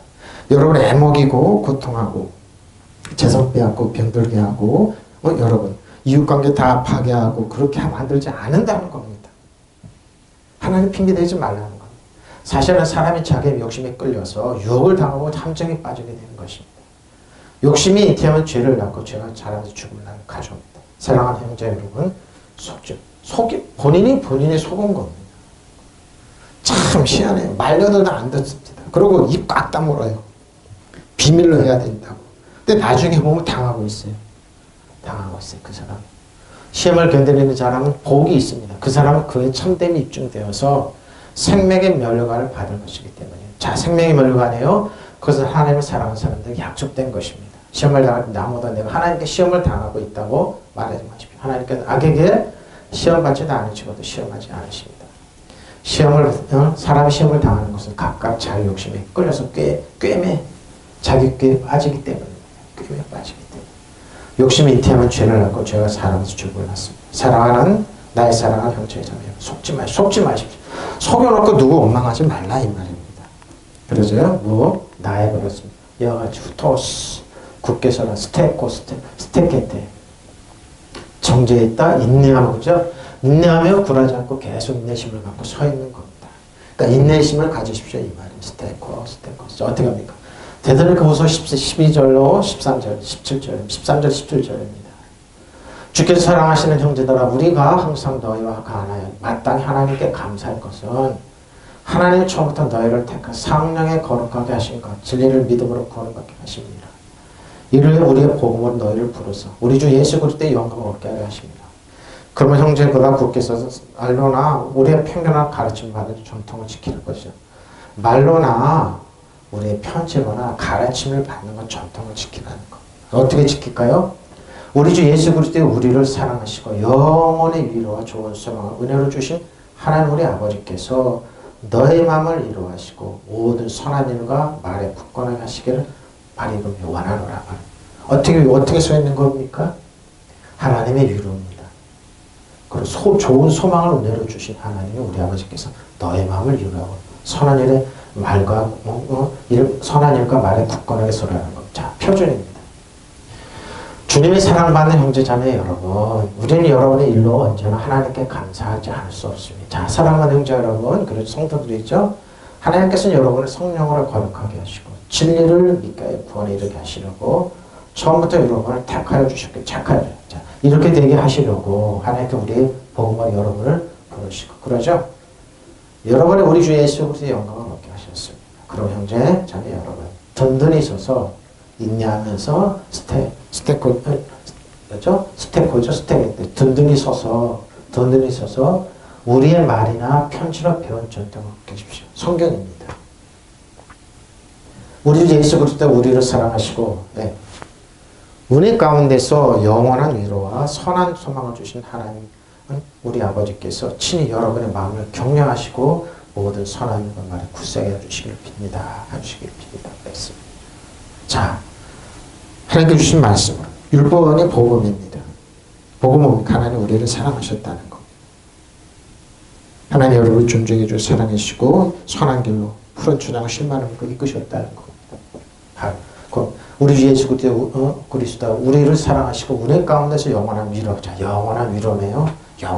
여러분 애먹이고 고통하고 재성 빼앗고 병들게 하고 여러분 이웃관계 다 파괴하고 그렇게 만들지 않는다는 겁니다. 하나님 핑계대지 말라는 겁니다. 사실은 사람이 자기의 욕심에 끌려서 유혹을 당하고 함정에 빠지게 되는 것입니다. 욕심이 잉태하면 죄를 낳고 죄가 자라면서 죽음을 가져옵니다. 사랑하는 형제 여러분 본인이 본인의 속은 겁니다. 참 희한해요. 말려도 안 듣습니다. 그리고 입 꽉 다물어요. 비밀로 해야 된다고. 근데 나중에 보면 당하고 있어요. 그 사람. 시험을 견뎌내는 사람은 복이 있습니다. 그 사람은 그의 참됨이 입증되어서 생명의 멸류관을 받을 것이기 때문에. 자, 생명의 멸류관이에요. 그것은 하나님을 사랑하는 사람들에게 약속된 것입니다. 시험을 당할 때 아무도 내가 하나님께 시험을 당하고 있다고 말하지 마십시오. 하나님께서 악에게 시험 받지도 않으시고도 시험하지 않으십니다. 사람이 시험을 당하는 것은 각각 자기 욕심에 끌려서 꾀매 자기 꾀에 빠지기 때문입니다. 꾀에 빠지기 때문에. 욕심이 잉태하면 죄를 낳고 죄가 사람에서 죽음을 낳습니다. 사랑하는 나의 사랑하는 형제자매 속지 마십시오. 속여놓고 누구 원망하지 말라 이 말입니다. 그러죠? 뭐 나의 버렸습니다. 이와 같이 후토스 굳게 서라 스테케테 정죄에 있다 인내하면 그죠? 인내하며 굴하지 않고 계속 인내심을 갖고 서 있는 겁니다. 그러니까 인내심을 가지십시오 이 말이에요. 스테코 어떻게 합니까? 데살로니가후서 12절로 13절 17절입니다. 주께서 사랑하시는 형제들아 우리가 항상 너희와 간하여 마땅히 하나님께 감사할 것은 하나님이 처음부터 너희를 택하 성령에 거룩하게 하신 것 진리를 믿음으로 구원받게 하십니다. 이를 위해 우리의 복음으로 너희를 부르사 우리 주 예수 그리스도의 영광을 얻게 하려 하십니다. 그러면 형제보다 굳게 서서 말로나 우리의 편견한 가르침 받은 전통을 지킬 것이요. 말로나 우리의 편지로나 가르침을 받는 건 전통을 지키라는 것. 어떻게 지킬까요? 우리 주 예수 그리스도의 우리를 사랑하시고 영원의 위로와 좋은 소망을 은혜로 주신 하나님 우리 아버지께서 너의 마음을 이루하시고 모든 선한 일과 말에 굳건하게 하시기를 바라며 원하노라. 어떻게 써 있는 겁니까? 하나님의 위로입니다. 그리고 좋은 소망을 은혜로 주신 하나님이 우리 아버지께서 너의 마음을 이루라고 선한 일의 말과 선한 일과 말에 굳건하게 서라는 것. 자, 표준입니다. 주님이 사랑받는 형제자매 여러분, 우리는 여러분의 일로 언제나 하나님께 감사하지 않을 수 없습니다. 자, 사랑하는 형제 여러분, 그리고 성도들이죠. 하나님께서는 여러분을 성령으로 거룩하게 하시고 진리를 믿게 구원에 이르게 하시려고 처음부터 여러분을 택하여 주셨고 착하여 자, 이렇게 되게 하시려고 하나님께 우리의 복음으로 여러분을 부르시고 그러죠. 여러분이 우리 주 예수 그리스도의 영광을 얻게 하셨습니다. 그럼 형제, 자매 여러분 든든히 서서 인내하면서 든든히 서서 우리의 말이나 편지로 배운 전통을 깨십시오. 성경입니다. 우리 주 예수 그리스도 우리를 사랑하시고 은혜 가운데서 영원한 위로와 선한 소망을 주신 하나님 우리 아버지께서 친히 여러분의 마음을 격려하시고 모든 선한 일과 말에 굳세게 해주시길 빕니다. 그랬습니다. 자, 하나님께 주신 말씀은 율법은 복음입니다. 복음은 하나님 우리를 사랑하셨다는 겁니다. 하나님 여러분을 존중해 주고 사랑하시고 선한 길로 푸른 초장을 실만을 이끄셨다는 겁니다. 우리 주 예수 그리스도 우리를 사랑하시고 은혜 가운데서 영원한 위로. 자, 영원한 위로네요.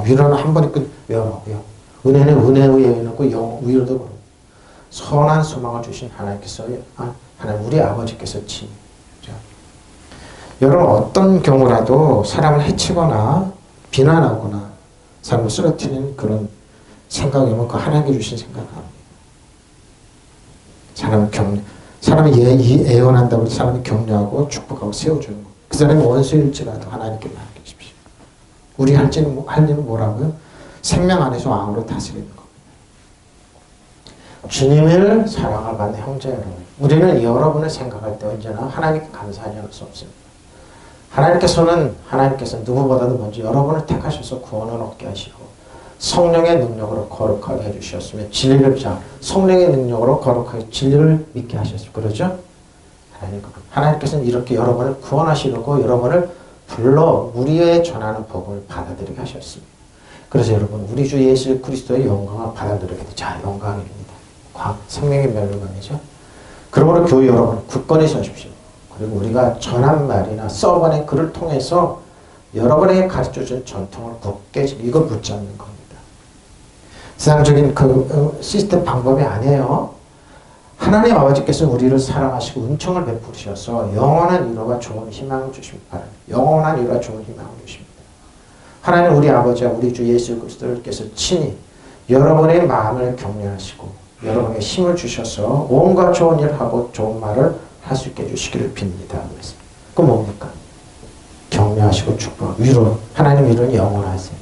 위로는 한 번에 외워놓고요. 은혜는 은혜에 외워놓고 위로도 그렇고 선한 소망을 주신 하나님께서 하나님 우리 아버지께서 친히 여러분 어떤 경우라도 사람을 해치거나 비난하거나 사람을 쓰러뜨리는 그런 생각이면 그 하나님께 주신 생각은 아닙니다. 사람이 애원한다고 사람이 격려하고 축복하고 세워주는 거. 그 사람이 원수일지라도 하나님께 맡기십시오. 우리 할 일은 뭐라고요? 생명 안에서 왕으로 다스리는 겁니다. 주님을 사랑을 받는 형제 여러분, 우리는 여러분을 생각할 때 언제나 하나님께 감사하지 않을 수 없습니다. 하나님께서는 누구보다도 먼저 여러분을 택하셔서 구원을 얻게 하시고 성령의 능력으로 거룩하게 해주셨으며 성령의 능력으로 거룩하게 진리를 믿게 하셨어요. 그러죠? 하나님께서는 이렇게 여러분을 구원하시려고 여러분을 불러 우리의 전하는 복음을 받아들이게 하셨습니다. 그래서 여러분 우리 주 예수 그리스도의 영광을 받아들이게 돼. 자, 영광입니다. 생명의 멸류관이죠. 그러므로 교회 여러분 굳건히 서십시오. 그리고 우리가 전한 말이나 써본의 글을 통해서 여러분에게 가르쳐준 전통을 굳게 이걸 붙잡는 겁니다. 세상적인 그 시스템 방법이 아니에요. 하나님 아버지께서 우리를 사랑하시고 은총을 베푸셔서 영원한 위로와 좋은 희망을 주십니다. 영원한 위로와 좋은 희망을 주십니다. 하나님 우리 아버지와 우리 주 예수 그리스도께서 친히 여러분의 마음을 격려하시고 여러분에게 힘을 주셔서 온갖 좋은 일을 하고 좋은 말을 할 수 있게 해주시기를 빕니다. 그 뭡니까? 격려하시고 축복, 위로. 하나님 위로는 영원하세요.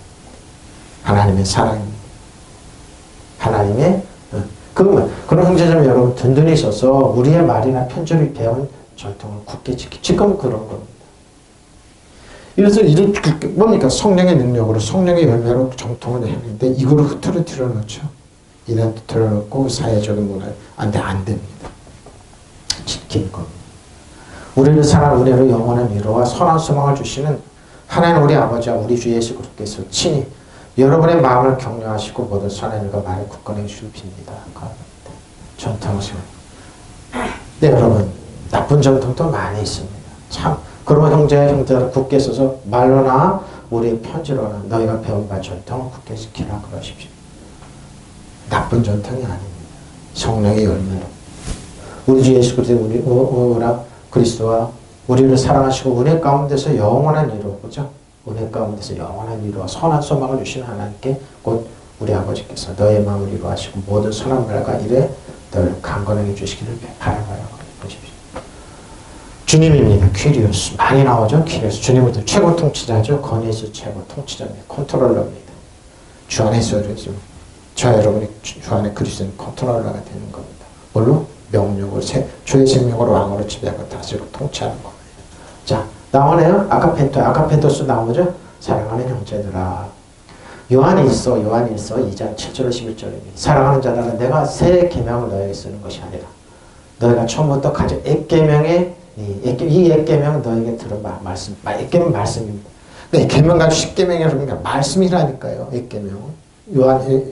하나님의 사랑입니다. 하나님의 그런 형제자매 여러분 든든히 서서 우리의 말이나 편지를 배운 전통을 굳게 지금 그런 겁니다. 그래서 이렇게 뭡니까? 성령의 능력으로 성령의 열매로 전통을 했는데 이거를 흐트러뜨려 놓죠. 이런 흐트러 놓고 사회적인 문화 안 됩니다. 지키는 겁니다. 우리를 사랑 은혜로 영원한 위로와 선한 소망을 주시는 하나님 우리 아버지와 우리 주 예수 그리스도께서 친히 여러분의 마음을 격려하시고 모든 선한 일과 말을 굳건히 주시길 빕니다. 전통성. 네, 여러분, 나쁜 전통도 많이 있습니다. 참, 그러면 형제를 굳게 써서 말로나 우리의 편지로나 너희가 배운 바 전통을 굳게 지키라 그러십시오. 나쁜 전통이 아닙니다. 성령의 열매로. 우리 주 예수 그리스도와 우리를 사랑하시고 은혜 가운데서 영원한 위로, 그죠? 은혜 가운데서 영원한 위로와 선한 소망을 주시는 하나님께 곧 우리 아버지께서 너의 마음을 위로하시고 모든 선한 말과 일에 너를 강건하게 주시기를 바라봐요. 보십시오. 주님입니다. 퀴리오스. 많이 나오죠? 퀴리오스. 주님은 최고 통치자죠. 건의스 최고 통치자입니다. 컨트롤러입니다. 주 안에서 저 여러분이 주 안에 그리스도는 컨트롤러가 되는 겁니다. 뭘로? 명령으로 주의 생명으로 왕으로 지배하고 다스리고 통치하는 겁니다. 자, 나오네요. 아카펜토스 나오죠? 사랑하는 형제들아. 요한일서 2장 7절 11절입니다. 사랑하는 자들아 내가 새 계명을 너에게 쓰는 것이 아니라 너희가 처음부터 가진 액계명의 이 액계명은 너에게 들은 말씀. 액계명 말씀입니다. 네, 계명 가지고 10계명이라는 말씀이라니까요. 액계명.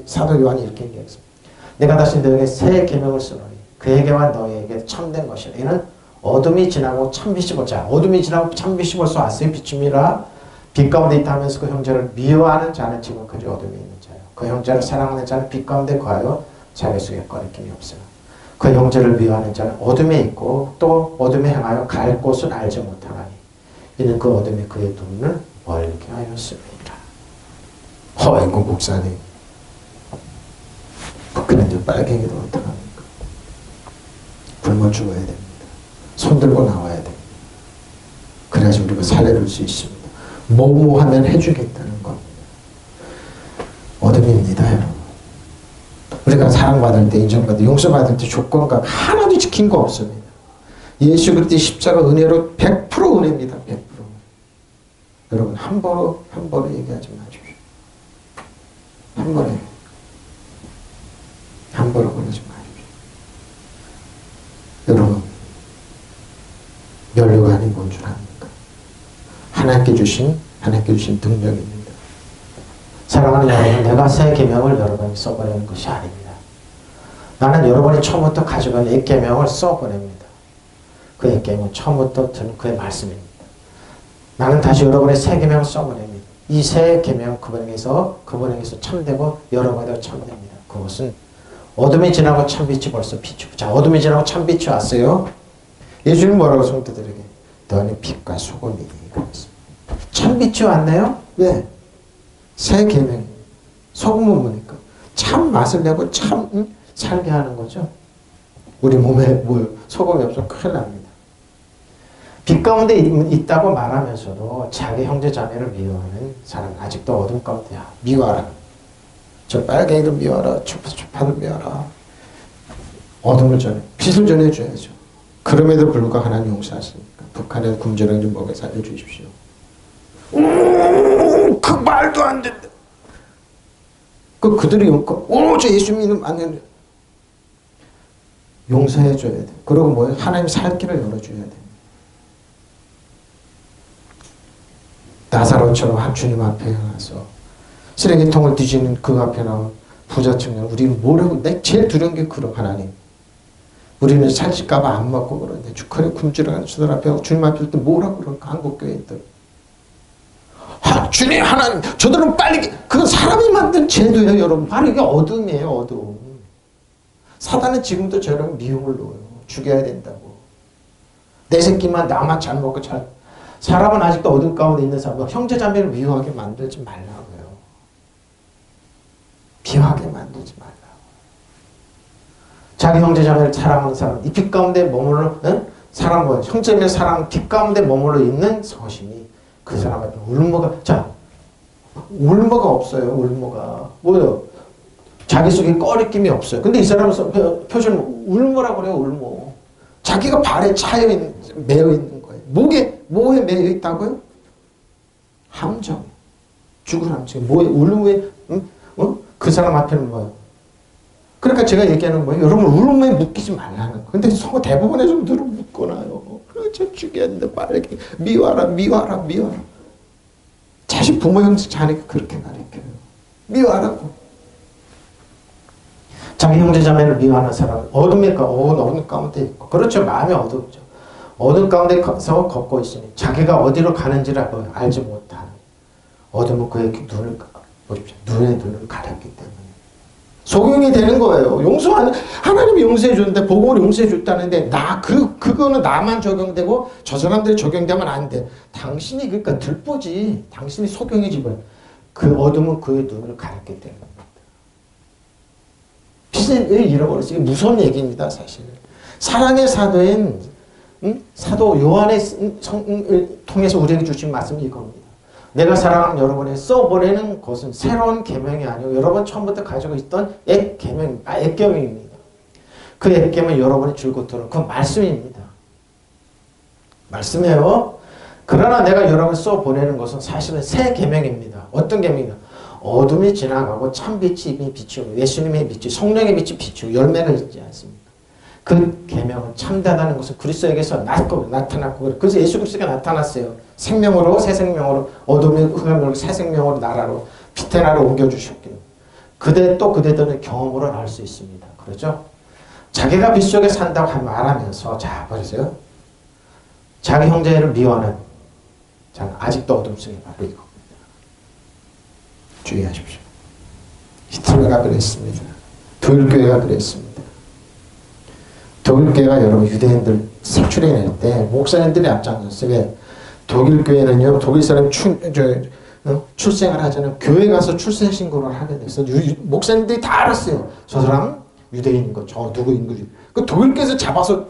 사도 요한이 이렇게 얘기했습니다. 내가 다시 너에게 새 계명을 쓰노니 그에게와 너에게 참된 것이라. 이는 어둠이 지나고 참빛이 보자. 어둠이 지나고 참빛이 벌써 왔으니 비춤이라. 빛 가운데 있다 하면서 그 형제를 미워하는 자는 지금 그저 어둠에 있는 자요. 그 형제를 사랑하는 자는 빛 가운데 거하여 자기 속에 거리낌이 없으나 그 형제를 미워하는 자는 어둠에 있고 또 어둠에 행하여 갈 곳을 알지 못하나니 이는 그 어둠이 그의 눈을 멀게 하였습니다. 허이고 목사님, 부끄러운 빨갱이도 어떡합니까? 굶어 죽어야 됩니다. 손들고 나와야 됩니다. 그래야지 우리가 살려줄 수 있습니다. 뭐뭐 하면 해주겠다는 겁니다. 어둠입니다, 여러분. 우리가 사랑받을 때, 인정받을 때, 용서받을 때 조건과 하나도 지킨 거 없습니다. 예수 그리스도의 십자가 은혜로 100% 은혜입니다. 100%. 여러분 함부로 얘기하지 마십시오. 함부로 그러지 마십시오. 여러분 면류관이 뭔 줄 압니까? 하나님께 주신 능력입니다. 사랑하는 여러분, 내가 새 계명을 여러분에게 써보내는 것이 아닙니다. 나는 여러분이 처음부터 가지고 있는 이 계명을 써보냅니다. 그 이 계명은 처음부터 드는 그의 말씀입니다. 나는 다시 여러분의 새 계명을 써보냅니다. 이 새 계명 그분에게서 참되고 여러분에게도 참됩니다. 그것은 어둠이 지나고 참빛이 벌써 비추고. 자, 어둠이 지나고 참빛이 왔어요. 예수님 뭐라고 성도들에게? 너는 빛과 소금이니 그랬습니다. 참빛이 왔네요. 왜? 새 계명. 소금은 뭐니까? 참 맛을 내고 참 살게 하는 거죠. 우리 몸에 소금이 없으면 큰일 납니다. 빛 가운데 있다고 말하면서도 자기 형제 자매를 미워하는 사람, 아직도 어둠 가운데야. 미워하라. 저 빨갱이를 미워하라. 초파를 미워하라. 어둠을 전해, 빛을 전해줘야죠. 그럼에도 불구하고 하나님 용서하시니까 북한의 굶주리는 좀 먹여 살려주십시오. 그 말도 안 된다. 그들이 저 예수 믿는 안 되는데 용서해줘야 돼. 그리고 뭐예요? 하나님 살 길을 열어줘야 돼. 나사로처럼 주님 앞에 나서 쓰레기통을 뒤지는 그 앞에 나온 부자 청년, 우리는 뭐라고, 제일 두려운 게 그런 하나님. 우리는 살찔까봐 안 먹고 그러는데 그래 굶주려가는 저들 앞에 주님 앞에 올 때 뭐라고 그럴까? 한국교회들. 주님 하나님 저들은 빨리, 그건 사람이 만든 제도예요 여러분. 바로 이게 어둠이에요. 어둠. 사단은 지금도 저런 미움을 놓아요. 죽여야 된다고. 내 새끼만 나만 잘 먹고 잘. 사람은 아직도 어둠 가운데 있는 사람, 형제자매를 미워하게 만들지 말라고요. 비하게 만들지 말라고. 자기 형제자매를 사랑하는 사람, 이 빛 가운데 머물러, 사랑과 형제자매 사랑, 빛 가운데 머물러 있는 서신이 그 사람 앞에 울모가 없어요. 울모가 뭐예요? 자기 속에 꺼리낌이 없어요. 근데 이 사람은 표준 울모라고 그래요. 울모. 자기가 발에 매여 있는 거예요. 뭐에 매여 있다고요? 함정. 죽을 함정. 울모에 그 사람 앞에는 뭐예요? 그러니까 제가 얘기하는 거예요. 여러분 울모에 묶이지 말라는 거. 근데 대부분의 종들은 묶어놔요. 저 죽였는데 빨리 미워하라 미워하라 미워하라. 자식 부모 형제 자네가 그렇게 가르쳐요. 미워하라고. 자기 형제 자매를 미워하는 사람은 어둠 가운데 있고, 그렇죠. 마음이 어둡죠. 어둠 가운데서 걷고 있으니 자기가 어디로 가는지를 알지 못하는, 어둠은 그의 눈을 보십시오. 눈의 눈을 가렸기 때문에 소경이 되는 거예요. 하나님이 용서해 줬는데, 복음을 용서해 줬다는데 그거는 나만 적용되고 저 사람들이 적용되면 안 돼. 당신이 그러니까 들보지. 당신이 소경이지 뭐. 그 어둠은 그의 눈을 가렸기 때문에. 빛을 잃어버렸어요. 이게 무서운 얘기입니다, 사실. 사랑의 사도인 사도 요한의 통해서 우리에게 주신 말씀이 이겁니다. 내가 사랑하는 여러분의 써보내는 것은 새로운 계명이 아니고 여러분 처음부터 가지고 있던 액계명입니다. 그 액계명은 여러분이 줄곧 들은 그 말씀입니다. 말씀이에요. 그러나 내가 여러분을 써보내는 것은 사실은 새 계명입니다. 어떤 계명이냐? 어둠이 지나가고 참빛이 이미 비치고 예수님의 빛이, 성령의 빛이 비치고 열매가 있지 않습니까? 그 계명은 참되다는 것은 그리스도에게서 나타났고, 그래서 예수 그리스도가 나타났어요. 생명으로, 새 생명으로, 어둠의 흑암을 새 생명으로 나라로, 빛의 나라로 옮겨주셨기로. 그대들은 경험으로 알 수 있습니다. 그렇죠? 자기가 빛 속에 산다고 말하면서, 자, 보세요. 자기 형제를 미워하는 자는 아직도 어둠 속에 바로 이겁니다. 주의하십시오. 히틀러가 그랬습니다. 독일교회가 그랬습니다. 독일교회가 여러분 유대인들 색출해낼 때 목사님들이 앞장섰어요. 왜? 독일교회는요, 독일 사람이 출생을 하잖아요. 교회 가서 출생신고를 하게 됐어요. 목사님들이 다 알았어요. 저 사람 유대인인 거, 저 누구인 거지. 그 독일교회에서 잡아서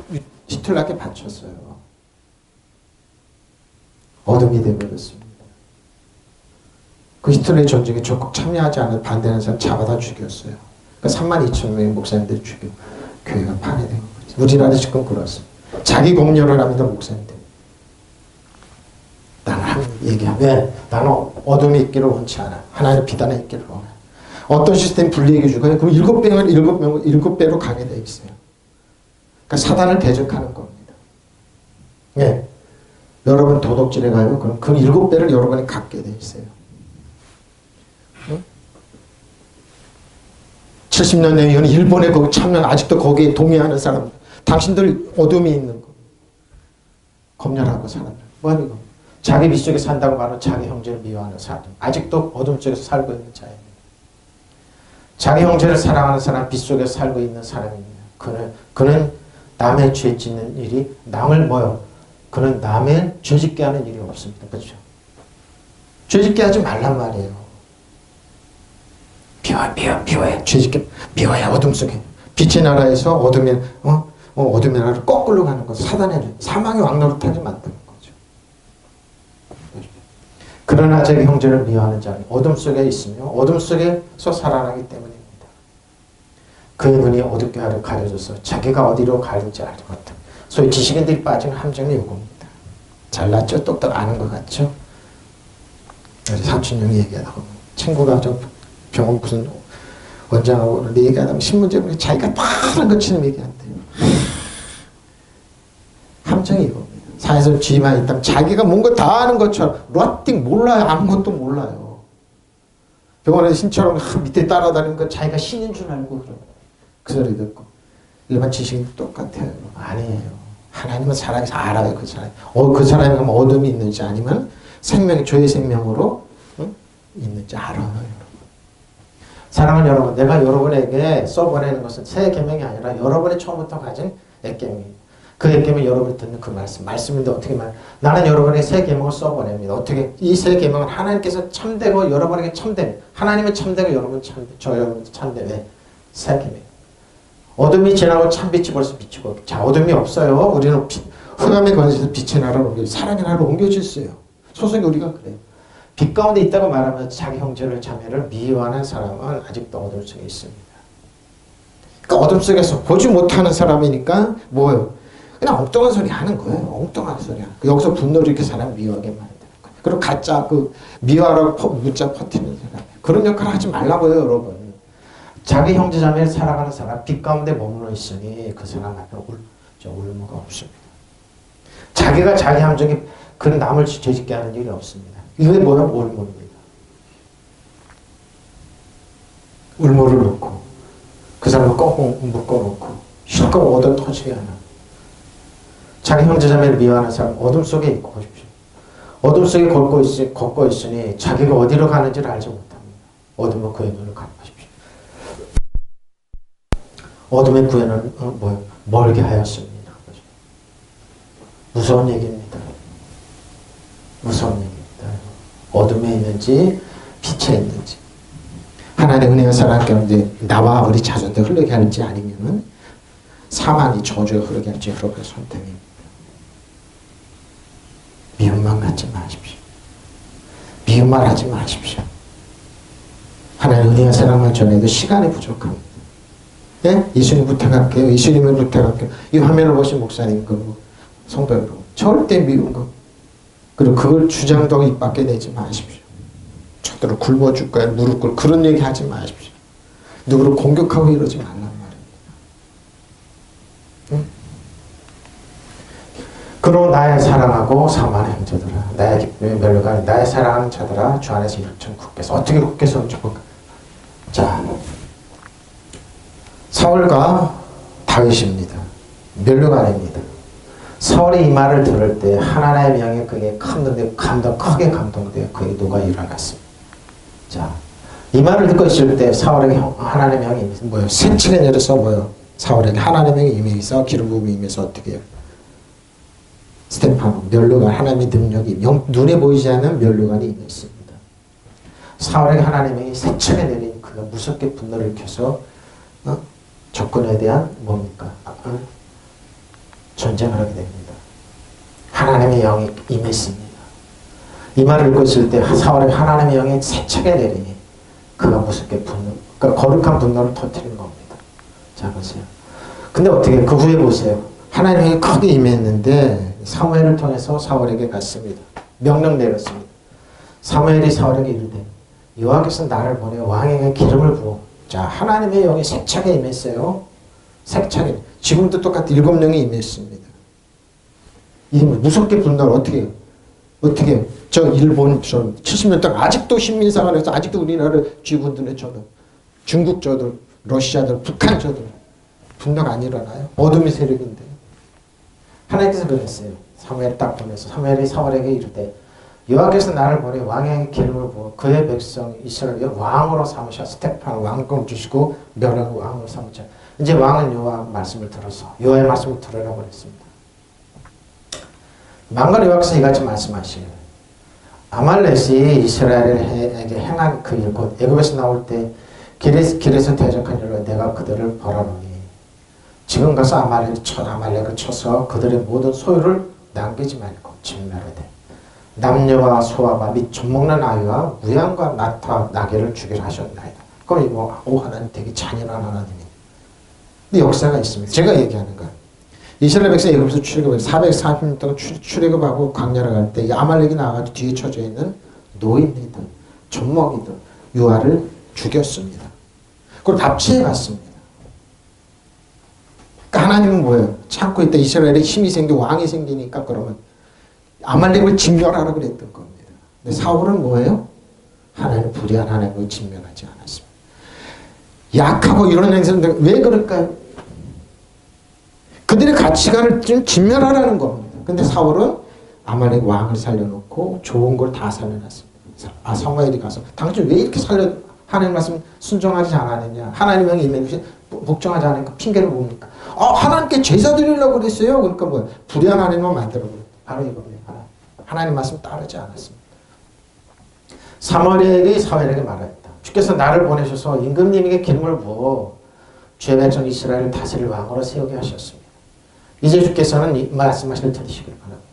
히틀러에게 바쳤어요. 어둠이 되어버렸습니다. 그 히틀러의 전쟁에 적극 참여하지 않은 반대하는 사람 잡아다 죽였어요. 그러니까 32,000명의 목사님들 죽여 교회가 파괴된 거죠. 우리나라도 지금 그렇습니다. 자기 공료를 합니다, 목사님들. 나는 얘기하면 왜? 나는 어둠이 있기를 원치 않아. 하나님의 비단에 있기를 원해. 어떤 시스템 분리해게 주고요. 그럼 7배로 가게 돼 있어요. 그러니까 사단을 대적하는 겁니다. 예. 여러분 도덕질에 가요. 그럼 그 7배를 여러분이 갖게 돼 있어요. 70년 이후는 일본에 거기 참여, 아직도 거기에 동의하는 사람들. 당신들 어둠이 있는 거. 검열하고 사람들. 뭐하는 거? 자기 빛 속에 산다고 말하는 자기 형제를 미워하는 사람. 아직도 어둠 속에서 살고 있는 자입니다. 자기 형제를 사랑하는 사람, 빛 속에서 살고 있는 사람입니다. 그는 남의 죄 짓는 일이, 남을 뭐요? 그는 남의 죄 짓게 하는 일이 없습니다. 그렇죠? 죄 짓게 하지 말란 말이에요. 비워야. 죄짓게 비워야. 어둠 속에. 빛의 나라에서 어둠의 나라를 거꾸로 가는 것. 사망의 왕노릇하게 만드는 거죠. 그러나 자기 형제를 미워하는 자는 어둠 속에 있으며 어둠 속에서 살아나기 때문입니다. 그의 눈이 어둡게 가려져서 자기가 어디로 가는지 알지 못합니다. 소위 지식인들이 빠지는 함정이 이겁니다. 잘났죠? 똑똑 아는 것 같죠? 사촌 형이 얘기하다가 친구가 병원 무슨 원장하고 얘기하다가 신문제보에 자기가 파란 것처럼 얘기한대요. 함정이 이겁니다. 사회에서 지만 있다면 자기가 뭔가 다 아는 것처럼 러팅 몰라요. 아무것도 몰라요. 병원에서 신처럼 밑에 따라다니는 건 자기가 신인 줄 알고 그 소리 듣고. 일반 지식인 똑같아요. 아니에요. 하나님은 살아계서 알아요. 그 사람. 그 사람이 어둠이 있는지 아니면 생명이 죄의 생명으로 있는지 알아요. 사랑하는 여러분, 내가 여러분에게 써보내는 것은 새 계명이 아니라 여러분이 처음부터 가진 액계명입니다. 그 액계명이 여러분이 듣는 그 말씀인데 어떻게 나는 여러분에게 새 계명을 써보냅니다. 어떻게? 이 새 계명은 하나님께서 참되고 여러분에게 참됩니다. 하나님은 참되고 여러분 참되, 저 여러분도 참되. 왜? 새 계명. 어둠이 지나고 참빛이 벌써 비치고. 자, 어둠이 없어요. 우리는 흑암의 권세에서 빛의 나라로 옮겨, 사랑의 나라로 옮겨졌어요. 소속이 우리가 그래요. 빛 가운데 있다고 말하면 자기 형제를 자매를 미워하는 사람은 아직도 어둠 속에 있습니다. 그러니까 어둠 속에서 보지 못하는 사람이니까 뭐예요? 그냥 엉뚱한 소리 하는 거예요. 엉뚱한 소리 하는 거예요. 여기서 분노를 이렇게 사람 미워하게 만드는 거예요. 그리고 가짜 미워하라고 문자 퍼뜨리는 사람. 그런 역할을 하지 말라고요, 여러분. 자기 형제 자매를 사랑하는 사람, 빛 가운데 머물러 있으니 그 사람 앞에 울무가 없습니다. 자기가 자기 함정에 그 남을 죄짓게 하는 일이 없습니다. 이게 뭐야? 올무입니다. 울무를 놓고 그 사람을 꼭 묶어놓고 실컷 얻어 터지게 하는 자기 형제자매를 미워하는 사람 어둠 속에 있고 보십시오. 어둠 속에 걷고 있으니 자기가 어디로 가는지를 알지 못합니다. 어둠은 그의 눈을 감하십시오. 어둠의 구애는 멀게 하였습니다. 무서운 얘기입니다. 무서운 얘기입니다. 어둠에 있는지 빛에 있는지 하나님의 은혜와 사랑 가운데 나와 우리 자손들 흐르게 할지 아니면은 사망이 저주에 흐르게 할지 여러분의 선택입니다. 미움만 갖지 마십시오. 미움만 하지 마십시오. 하나님의 은혜와 사랑만 전해도 시간이 부족합니다. 예? 예수님 부탁할게요. 예수님을 부탁할게요. 이 화면을 보신 목사님, 성도 여러분, 절대 미운 거 그리고 그걸 주장도 입 밖에 내지 마십시오. 저들을 굶어줄 거야, 무릎 꿇고 그런 얘기 하지 마십시오. 누구를 공격하고 이러지 말란 말입니다. 응? 그러고 나의 사랑하고 사모하는 형제들아, 나의 기쁨의 멸류관, 나의 사랑하는 자들아, 주 안에서 일천 굳게서 어떻게 굳게서 죽을까? 자, 사울과 다윗입니다. 멸류관입니다. 사울이 이 말을 들을 때 하나님의 명에 그게 크게 감동되어 그에게 녹아 일어났습니다. 자, 이 말을 듣고 있을 때 사울에게 하나님의 명이 뭐예요? 새치게 내려서 사울에게 하나님의 명이 임해서 기름 부음이 임해서 어떻게 해요? 스테파노, 멸류관, 하나님의 능력이 눈에 보이지 않는 멸류관이 임했습니다. 사울에게 하나님의 명이 새치게 내린 그가 무섭게 분노를 일으켜서 적군에 대한 뭡니까? 전쟁을 하게 됩니다. 하나님의 영이 임했습니다. 이 말을 읽고 있을 때 사울에게 하나님의 영이 세차게 내리니 그가 무섭게 그러니까 거룩한 분노를 터뜨린 겁니다. 자, 보세요. 근데 어떻게 그 후에 보세요. 하나님의 영이 크게 임했는데 사무엘을 통해서 사울에게 갔습니다. 명령 내렸습니다. 사무엘이 사울에게 이르되 여호와께서 나를 보내 왕에게 기름을 부어. 자, 하나님의 영이 세차게 임했어요. 세차게. 지금도 똑같이 7명이 임했습니다. 이 무섭게 분노를 어떻게 저 일본 70년 동안 아직도 식민사관에서 아직도 우리나라를 쥐고들의 저들 중국 저들 러시아들 북한 저들 분노가 안 일어나요? 어둠의 세력인데 하나님께서 그랬어요. 사무엘 딱 보내서 사무엘이 사울에게 이르되 여호와께서 나를 보내 왕에게 기름을 부어 그의 백성 이스라엘을 왕으로 삼으셔. 스테판 왕권 주시고 멸하고 왕으로 삼으셔. 이제 왕은 여호와 말씀을 들어서 여호와의 말씀을 들으라고 그랬습니다. 만군의 여호와께서 이같이 말씀하시길 아말렉이 이스라엘에게 행한 그 일 곧 애굽에서 나올 때 길에서 대적한 일로 내가 그들을 벌하노니 지금 가서 아말렉을 쳐서 그들의 모든 소유를 남기지 말고 진멸하되 남녀와 소아와 및 젖먹는 아이와 무양과 나귀를 죽이라 하셨나이다. 그럼 하나님 되게 잔인한 하나님이. 근데 역사가 있습니다. 제가 얘기하는 거예요. 이스라엘 백성이 애굽에서 출애굽해서 440년 동안 출애굽하고 광야를 갈 때 아말렉이 나와가지고 뒤에 쳐져 있는 노인이든 젖먹이든 유아를 죽였습니다. 그걸 납치해 갔습니다. 그러니까 하나님은 뭐예요? 참고 있다. 이스라엘에 힘이 생기고 왕이 생기니까 그러면 아말렉을 진멸하라 그랬던 겁니다. 근데 사울은 뭐예요? 하나님 불의한 하나님을 진멸하지 않았습니다. 약하고 이런 행세는 왜 그럴까요? 그들의 가치관을 좀 진멸하라는 겁니다. 근데 사울은 아말렉 왕을 살려놓고 좋은 걸 다 살려놨습니다. 사무엘이 가서 당신 왜 이렇게 하나님 말씀 순종하지 않았느냐? 하나님의 영이 임했는데 복종하지 않으니까 핑계를 뭡니까? 하나님께 제사 드리려고 그랬어요. 그러니까 불의한 하나님만 만들어버렸다. 바로 이겁니다. 하나님 말씀 따르지 않았습니다. 사무엘이 사무엘에게 말했다. 주께서 나를 보내셔서 임금님에게 기름을 부어 주의 백성 이스라엘을 다스릴 왕으로 세우게 하셨습니다. 이제 주께서는 이 말씀하시를 들으시길 바랍니다.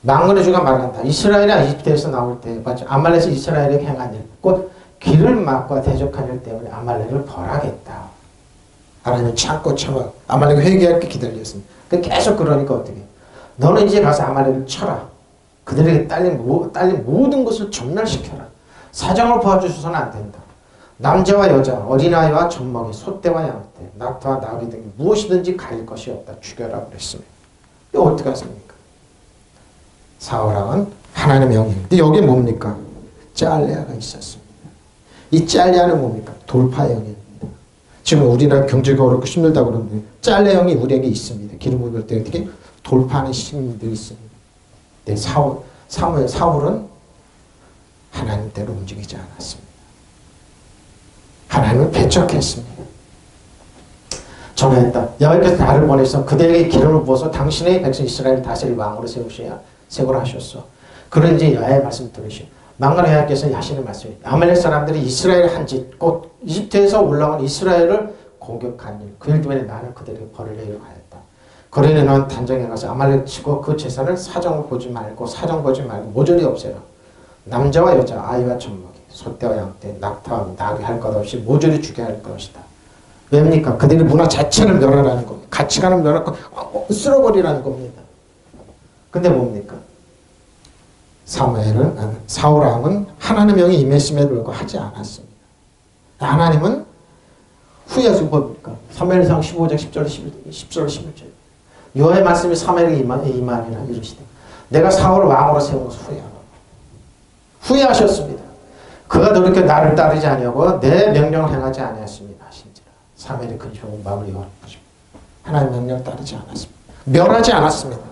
만군의 주가 말한다. 이스라엘이 이집트에서 나올 때 아말렉이 이스라엘에게 행한 일, 곧 길을 막고 대적한 일 때문에 아말렉을 벌하겠다. 하나님은 참고 참아 아말렉을 회개할 게 기다렸습니다. 계속 그러니까 어떻게? 너는 이제 가서 아말렉을 쳐라. 그들에게 딸린 모든 것을 전멸시켜라. 사정을 봐주셔서는 안 된다. 남자와 여자, 어린아이와 젖먹이, 소떼와 양떼, 낙타와 나귀 등 무엇이든지 가릴 것이 없다. 죽여라 그랬습니다. 이거 어떻게 하십니까? 사울왕은 하나님의 영입니다. 근데 여기에 뭡니까? 짤레아가 있었습니다. 이 짤레아는 뭡니까? 돌파의 영입니다. 지금 우리나라 경제가 어렵고 힘들다 그러는데 짤레 영이 우리에게 있습니다. 기름 부을 때 어떻게 돌파하는 힘도 있습니다. 네, 사울은 하나님대로 움직이지 않았습니다. 하나님을 배척했습니다. 전했다. 여호와께서 나를 보내서 그대에게 기름을 부어서 당신의 백성 이스라엘을 다스릴 왕으로 세우셔야 세고라 하셨소. 그런지 여호와의 말씀 들으시오. 망군의 여호와께서 하시는 말씀이 아말렉 사람들이 이스라엘 한 짓 곧 이집트에서 올라온 이스라엘을 공격한 일 그 일 때문에 나는 그들에게 벌을 내리려 하였다. 그러니 너는 단정에 가서 아말렉 치고 그 재산을 사정 보지 말고 모조리 없애라. 남자와 여자 아이와 젖먹이 소떼와 양떼 낙타와 나귀 할 것 없이 모조리 죽게 할 것이다. 왜입니까? 그들의 문화 자체를 멸하라는 겁니다. 가치관을 멸하고 쓸어버리라는 겁니다. 근데 뭡니까? 사울왕은 하나님의 영이 임했음에도 불구하고 하지 않았습니다. 하나님은 후에서 뭡니까? 사무엘상 15장 10절 11절 여호와의 말씀이 사무엘에게 임하니라 이르시되 내가 사울을 왕으로 세운 것을 후회하노라. 후회하셨습니다. 그가 돌이켜 나를 따르지 아니하고 내 명령을 행하지 아니하였습니다 하신지라. 사무엘이 근심하고 마음을 여호와십니다. 하나님 명령을 따르지 않았습니다. 멸하지 않았습니다.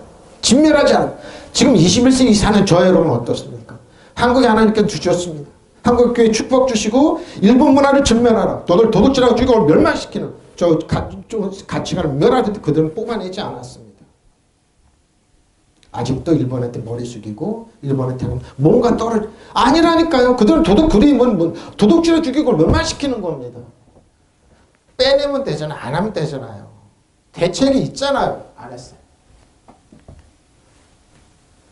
진멸하지 않았습니다. 지금 21세기 사는 저 여러분 어떻습니까? 한국에 하나님께서 주셨습니다. 한국 교회 축복 주시고 일본 문화를 전멸하라. 너들 도둑질하고 죽이고 멸망시키는 저 가치관을 멸하듯 그들은 뽑아내지 않았습니다. 아직도 일본한테 머리 숙이고 일본한테는 뭔가 아니라니까요. 그들은 도둑질을 죽이고 멸망시키는 겁니다. 빼내면 되잖아요. 안 하면 되잖아요. 대책이 있잖아요. 안 했어요.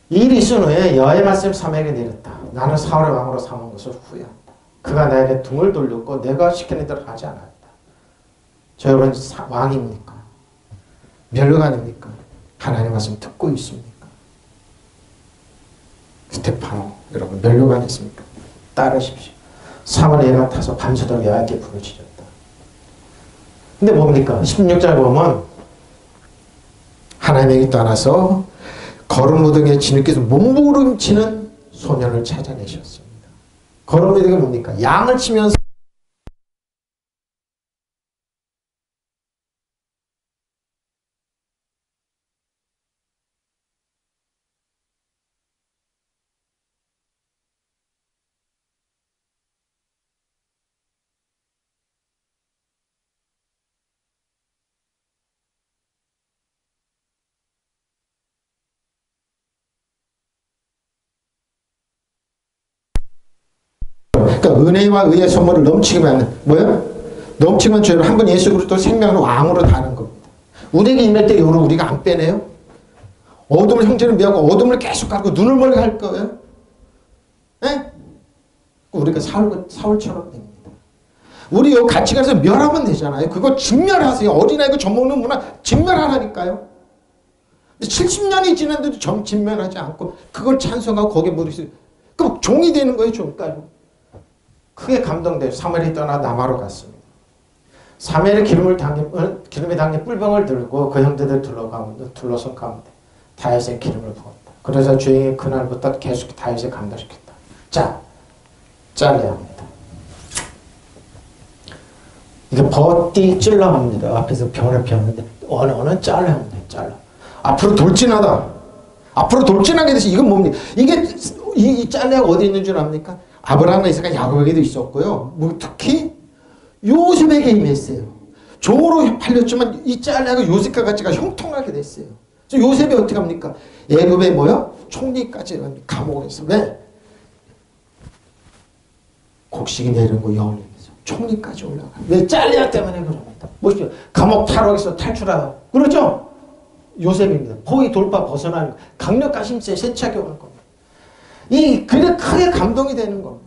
이 일이 있은 후에 여호와의 말씀이 사무엘에게 내렸다. 나는 사울의 왕으로 삼은 것을 후회한다. 그가 나에게 등을 돌렸고 내가 시키는 대로 하지 않았다. 저 여러분 왕입니까? 멸관입니까? 하나님의 말씀 듣고 있습니까? 스테파노 여러분 멸관했습니까? 따르십시오. 사무엘이 애가 타서 밤새도록 여호와께 부르짖었다. 근데 뭡니까? 16절 보면 하나님에게 떠나서 거름무등에 지느께서 몸부림치는 소년을 찾아내셨습니다. 거름무등이 뭡니까? 양을 치면서 그러니까 은혜와 의의 선물을 넘치게 하는 뭐야? 넘치면 죄를 한 번 예수 그리스도 생명으로 왕으로 다는 겁니다. 우리에게 임할 때 이거를 우리가 안 빼내요? 어둠을 형제를 미하고 어둠을 계속 가고 눈을 멀게 할 거예요? 네? 우리가 사울처럼 됩니다. 우리 요 가치관에서 멸하면 되잖아요. 그거 직멸하세요. 어린아이가 젖먹는 문화 직멸하라니까요. 70년이 지났는데도 직멸하지 않고 그걸 찬송하고 거기에 머리를 그럼 종이 되는 거예요. 종까지. 크게 감동돼요. 사무엘이 떠나 남아로 갔습니다. 사무엘이 기름에 담긴 뿔병을 들고 그 형제들 둘러선 가운데 다윗의 기름을 부었다. 그래서 주인이 그날부터 계속 다윗을 감동시켰다. 자, 잘라야 합니다. 이게 버띠 찔러합니다. 앞에서 변을 피웠는데 어느 잘라야 합니다. 잘라. 앞으로 돌진하다. 앞으로 돌진하게 돼서 이건 뭡니까? 이게 이 잘라가 어디 있는 줄 압니까? 아브라함과 이삭과 야곱에게도 있었고요. 뭐 특히 요셉에게 임했어요. 종으로 팔렸지만 이 잘라가 요셉과 같이 형통하게 됐어요. 요셉이 어떻게 합니까? 애굽에 뭐야? 총리까지 감옥에서 왜? 곡식이 내리는 거 여울에서 총리까지 올라가. 왜? 잘라 때문에 그럽니다. 보십시오. 감옥 탈옥에서 탈출하다. 그렇죠? 요셉입니다. 거의 돌파 벗어나는 강력한 힘세 세차게 올 겁니다. 그게 크게 감동이 되는 겁니다.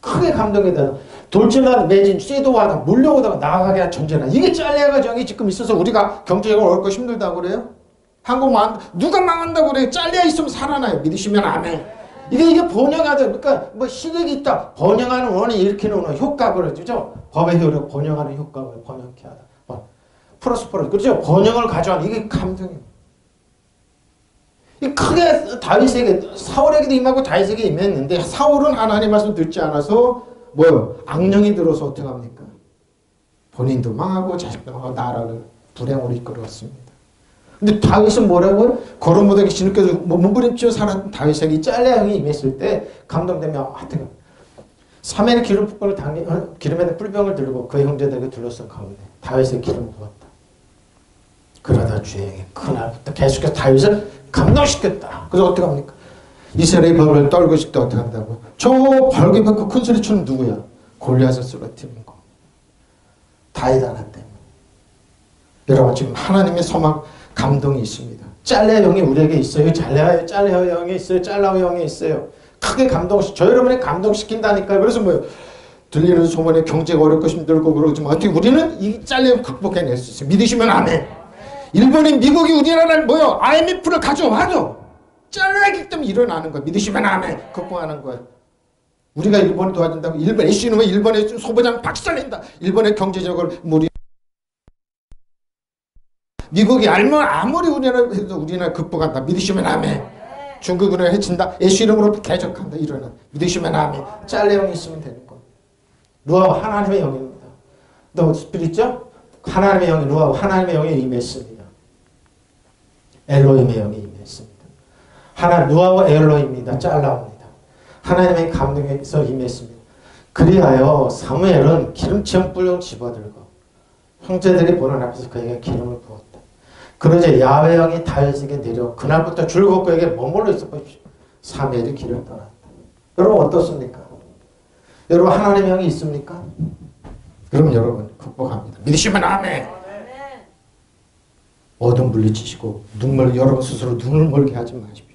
크게 감동이 되는 돌진하다 매진 쇠도하다 물려오다가 나가게 한 전쟁이나 이게 잘려가 정이 지금 있어서 우리가 경제적으로 어렵고 힘들다고 그래요? 한국 누가 망한다고 그래요? 잘려 있으면 살아나요. 믿으시면 아멘. 이게 번영하다. 그러니까 뭐 실력이 있다. 번영하는 원인 일으키는 원 효과 그러죠. 법의 효력 번영하는 효과를 번영케 하다. 플러스 그렇죠. 번영을 가져가는 이게 감동입니다. 이 크게 다윗에게 사울에게도 임하고 다윗에게 임했는데 사울은 하나님 말씀 듣지 않아서 뭐요? 악령이 들어서 어떻게 합니까? 본인도 망하고 자식도 망하고 나라를 불행으로 이끌었습니다. 근데 다윗은 뭐라고요? 거룩무더기 진흙에서 몸부림치며 살았던 다윗에게 짤레 형이 임했을 때 감동되며 하여튼 사면의 기름불을 당기 기름에는 뿔병을 들고 그의 형제들에게 둘러싼 가운데 다윗의 기름을 부었다. 그러다 주의 영이 그날부터 계속해서 다윗을 감동시켰다. 그래서 어떻게 합니까? 이스라엘의 벌을 떨고 싶다 어떻게 한다고? 저 벌게 받고 큰 소리 치는 누구야? 골리앗을 쓰러뜨린 거. 다윗 하나 때문에. 여러분 지금 하나님의 소망 감동이 있습니다. 짤레 형이 우리에게 있어요. 짤레 형이 있어요. 짤라우 형이 있어요. 크게 저 여러분의 감동시킨다니까요. 그래서 뭐예요? 들리는 소문에 경제가 어렵고 힘들고 그러지만 어떻게 우리는 이 짤레 형 극복해낼 수 있어요. 믿으시면 아멘. 일본이 미국이 우리나라를 뭐요? IMF를 가져와도 짤레기 때문에 일어나는 거예요. 믿으시면 아멘. 극복하는 거예요. 우리가 일본을 도와준다고 일본 애쉬는 일본의 소부장 박살낸다. 일본의 경제적으로 무리 미국이 아무리 우리나라 해도 우리나라 극복한다. 믿으시면 아멘. 중국으로 해친다. 예수 이름으로 개적한다. 일어나. 믿으시면 아멘. 짤레 형이 있으면 되는 거예요. 루아와 하나님의 영입니다. 너 스피릿죠? 하나님의 영이 루아와 하나님의 영이 임했습니다. 엘로힘의 영이 임했습니다. 루아와 엘로힘입니다. 짤라옵니다. 하나님의 감동에서 임했습니다. 그리하여 사무엘은 기름치한 뿔을 집어들고 형제들이 보는 앞에서 그에게 기름을 부었다. 그러자 야훼 영이 다윗에게 내려 그날부터 줄곧 그에게 머물러 있어 보십시오. 사무엘이 길을 떠났다. 여러분 어떻습니까? 여러분 하나님의 영이 있습니까? 그럼 여러분 극복합니다. 믿으시면 아멘. 어둠 물리치시고 여러분 스스로 눈을 멀게 하지 마십시오.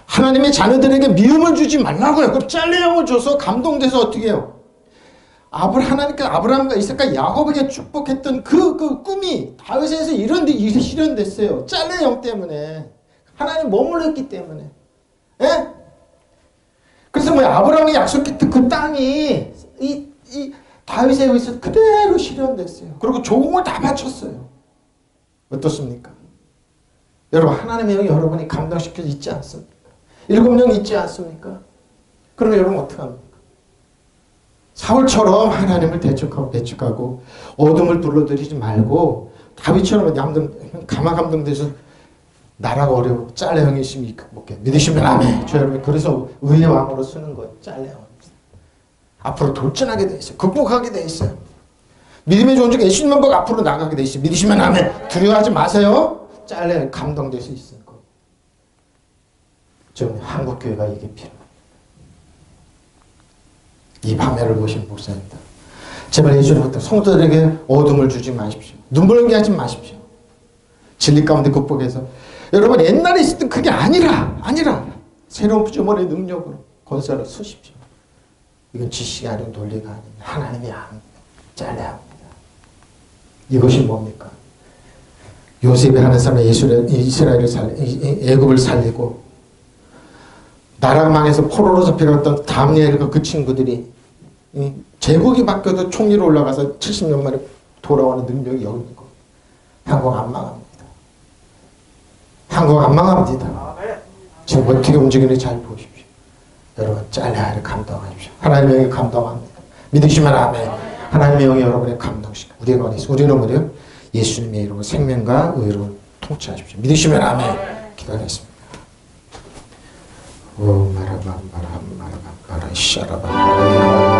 하나님의 자녀들에게 미움을 주지 말라고요. 그럼 짤레 영을 줘서 감동돼서 어떻게 해요? 하나님께서 아브라함과 이삭과 야곱에게 축복했던 그 꿈이 다윗에서 실현됐어요. 짤레 영 때문에. 하나님 머물러 있기 때문에. 예? 그래서 아브라함이 약속했던 그 땅이 이 다윗에 의해서 그대로 실현됐어요. 그리고 조공을 다 바쳤어요. 어떻습니까? 여러분 하나님의 영이 여러분이 감당시켜 있지 않습니까? 7명이 있지 않습니까? 그러면 여러분 어떻게 합니까? 사울처럼 하나님을 대적하고 어둠을 불러들이지 말고 다윗처럼 감화감동돼서 나라가 어려워 짤레 형이 있으면 극복해. 믿으시면 아멘. 저 여러분 그래서 의의 왕으로 쓰는 거예요. 짤레 왕. 앞으로 돌진하게 돼 있어요. 극복하게 돼 있어요. 믿음의 존중 예수님만 보고 앞으로 나가게 돼 있어요. 믿으시면 아멘. 두려워하지 마세요. 짤레 감동될 수 있을 거예요. 좀 한국교회가 이게 필요해요. 이 밤에를 보신 목사입니다. 제발 예수님부터 성도들에게 어둠을 주지 마십시오. 눈물 흘리게 하지 마십시오. 진리 가운데 극복해서 여러분 옛날에 있었던 그게 아니라 새로운 부조물의 능력으로 건설을 쓰십시오. 이건 지식이 아니고 논리가 아닙니다. 하나님이 합니다. 잘라야 합니다. 이것이 뭡니까? 요셉이라는 사람이 애굽을 살리고 나라가 망해서 포로로 잡혀갔던 다니엘과 그 친구들이 제국이 바뀌어도 총리로 올라가서 70년 만에 돌아오는 능력이 여기 있고 한국 안 망합니다. 한국 안 망합니다. 지금 어떻게 움직이는지 잘 보십시오. 여러분 짤레아를 감동하십시오. 하나님의 영이 감동합니다. 믿으시면 아멘. 하나님의 영이 여러분의 감동시켜. 우리가 어디 있어? 우리는 뭐래요? 예수님의 이름으로 생명과 의로 통치하십시오. 믿으시면 아멘. 기도하겠습니다. 오 마라밤 마라밤 마라밤 마라 샤라밤 마라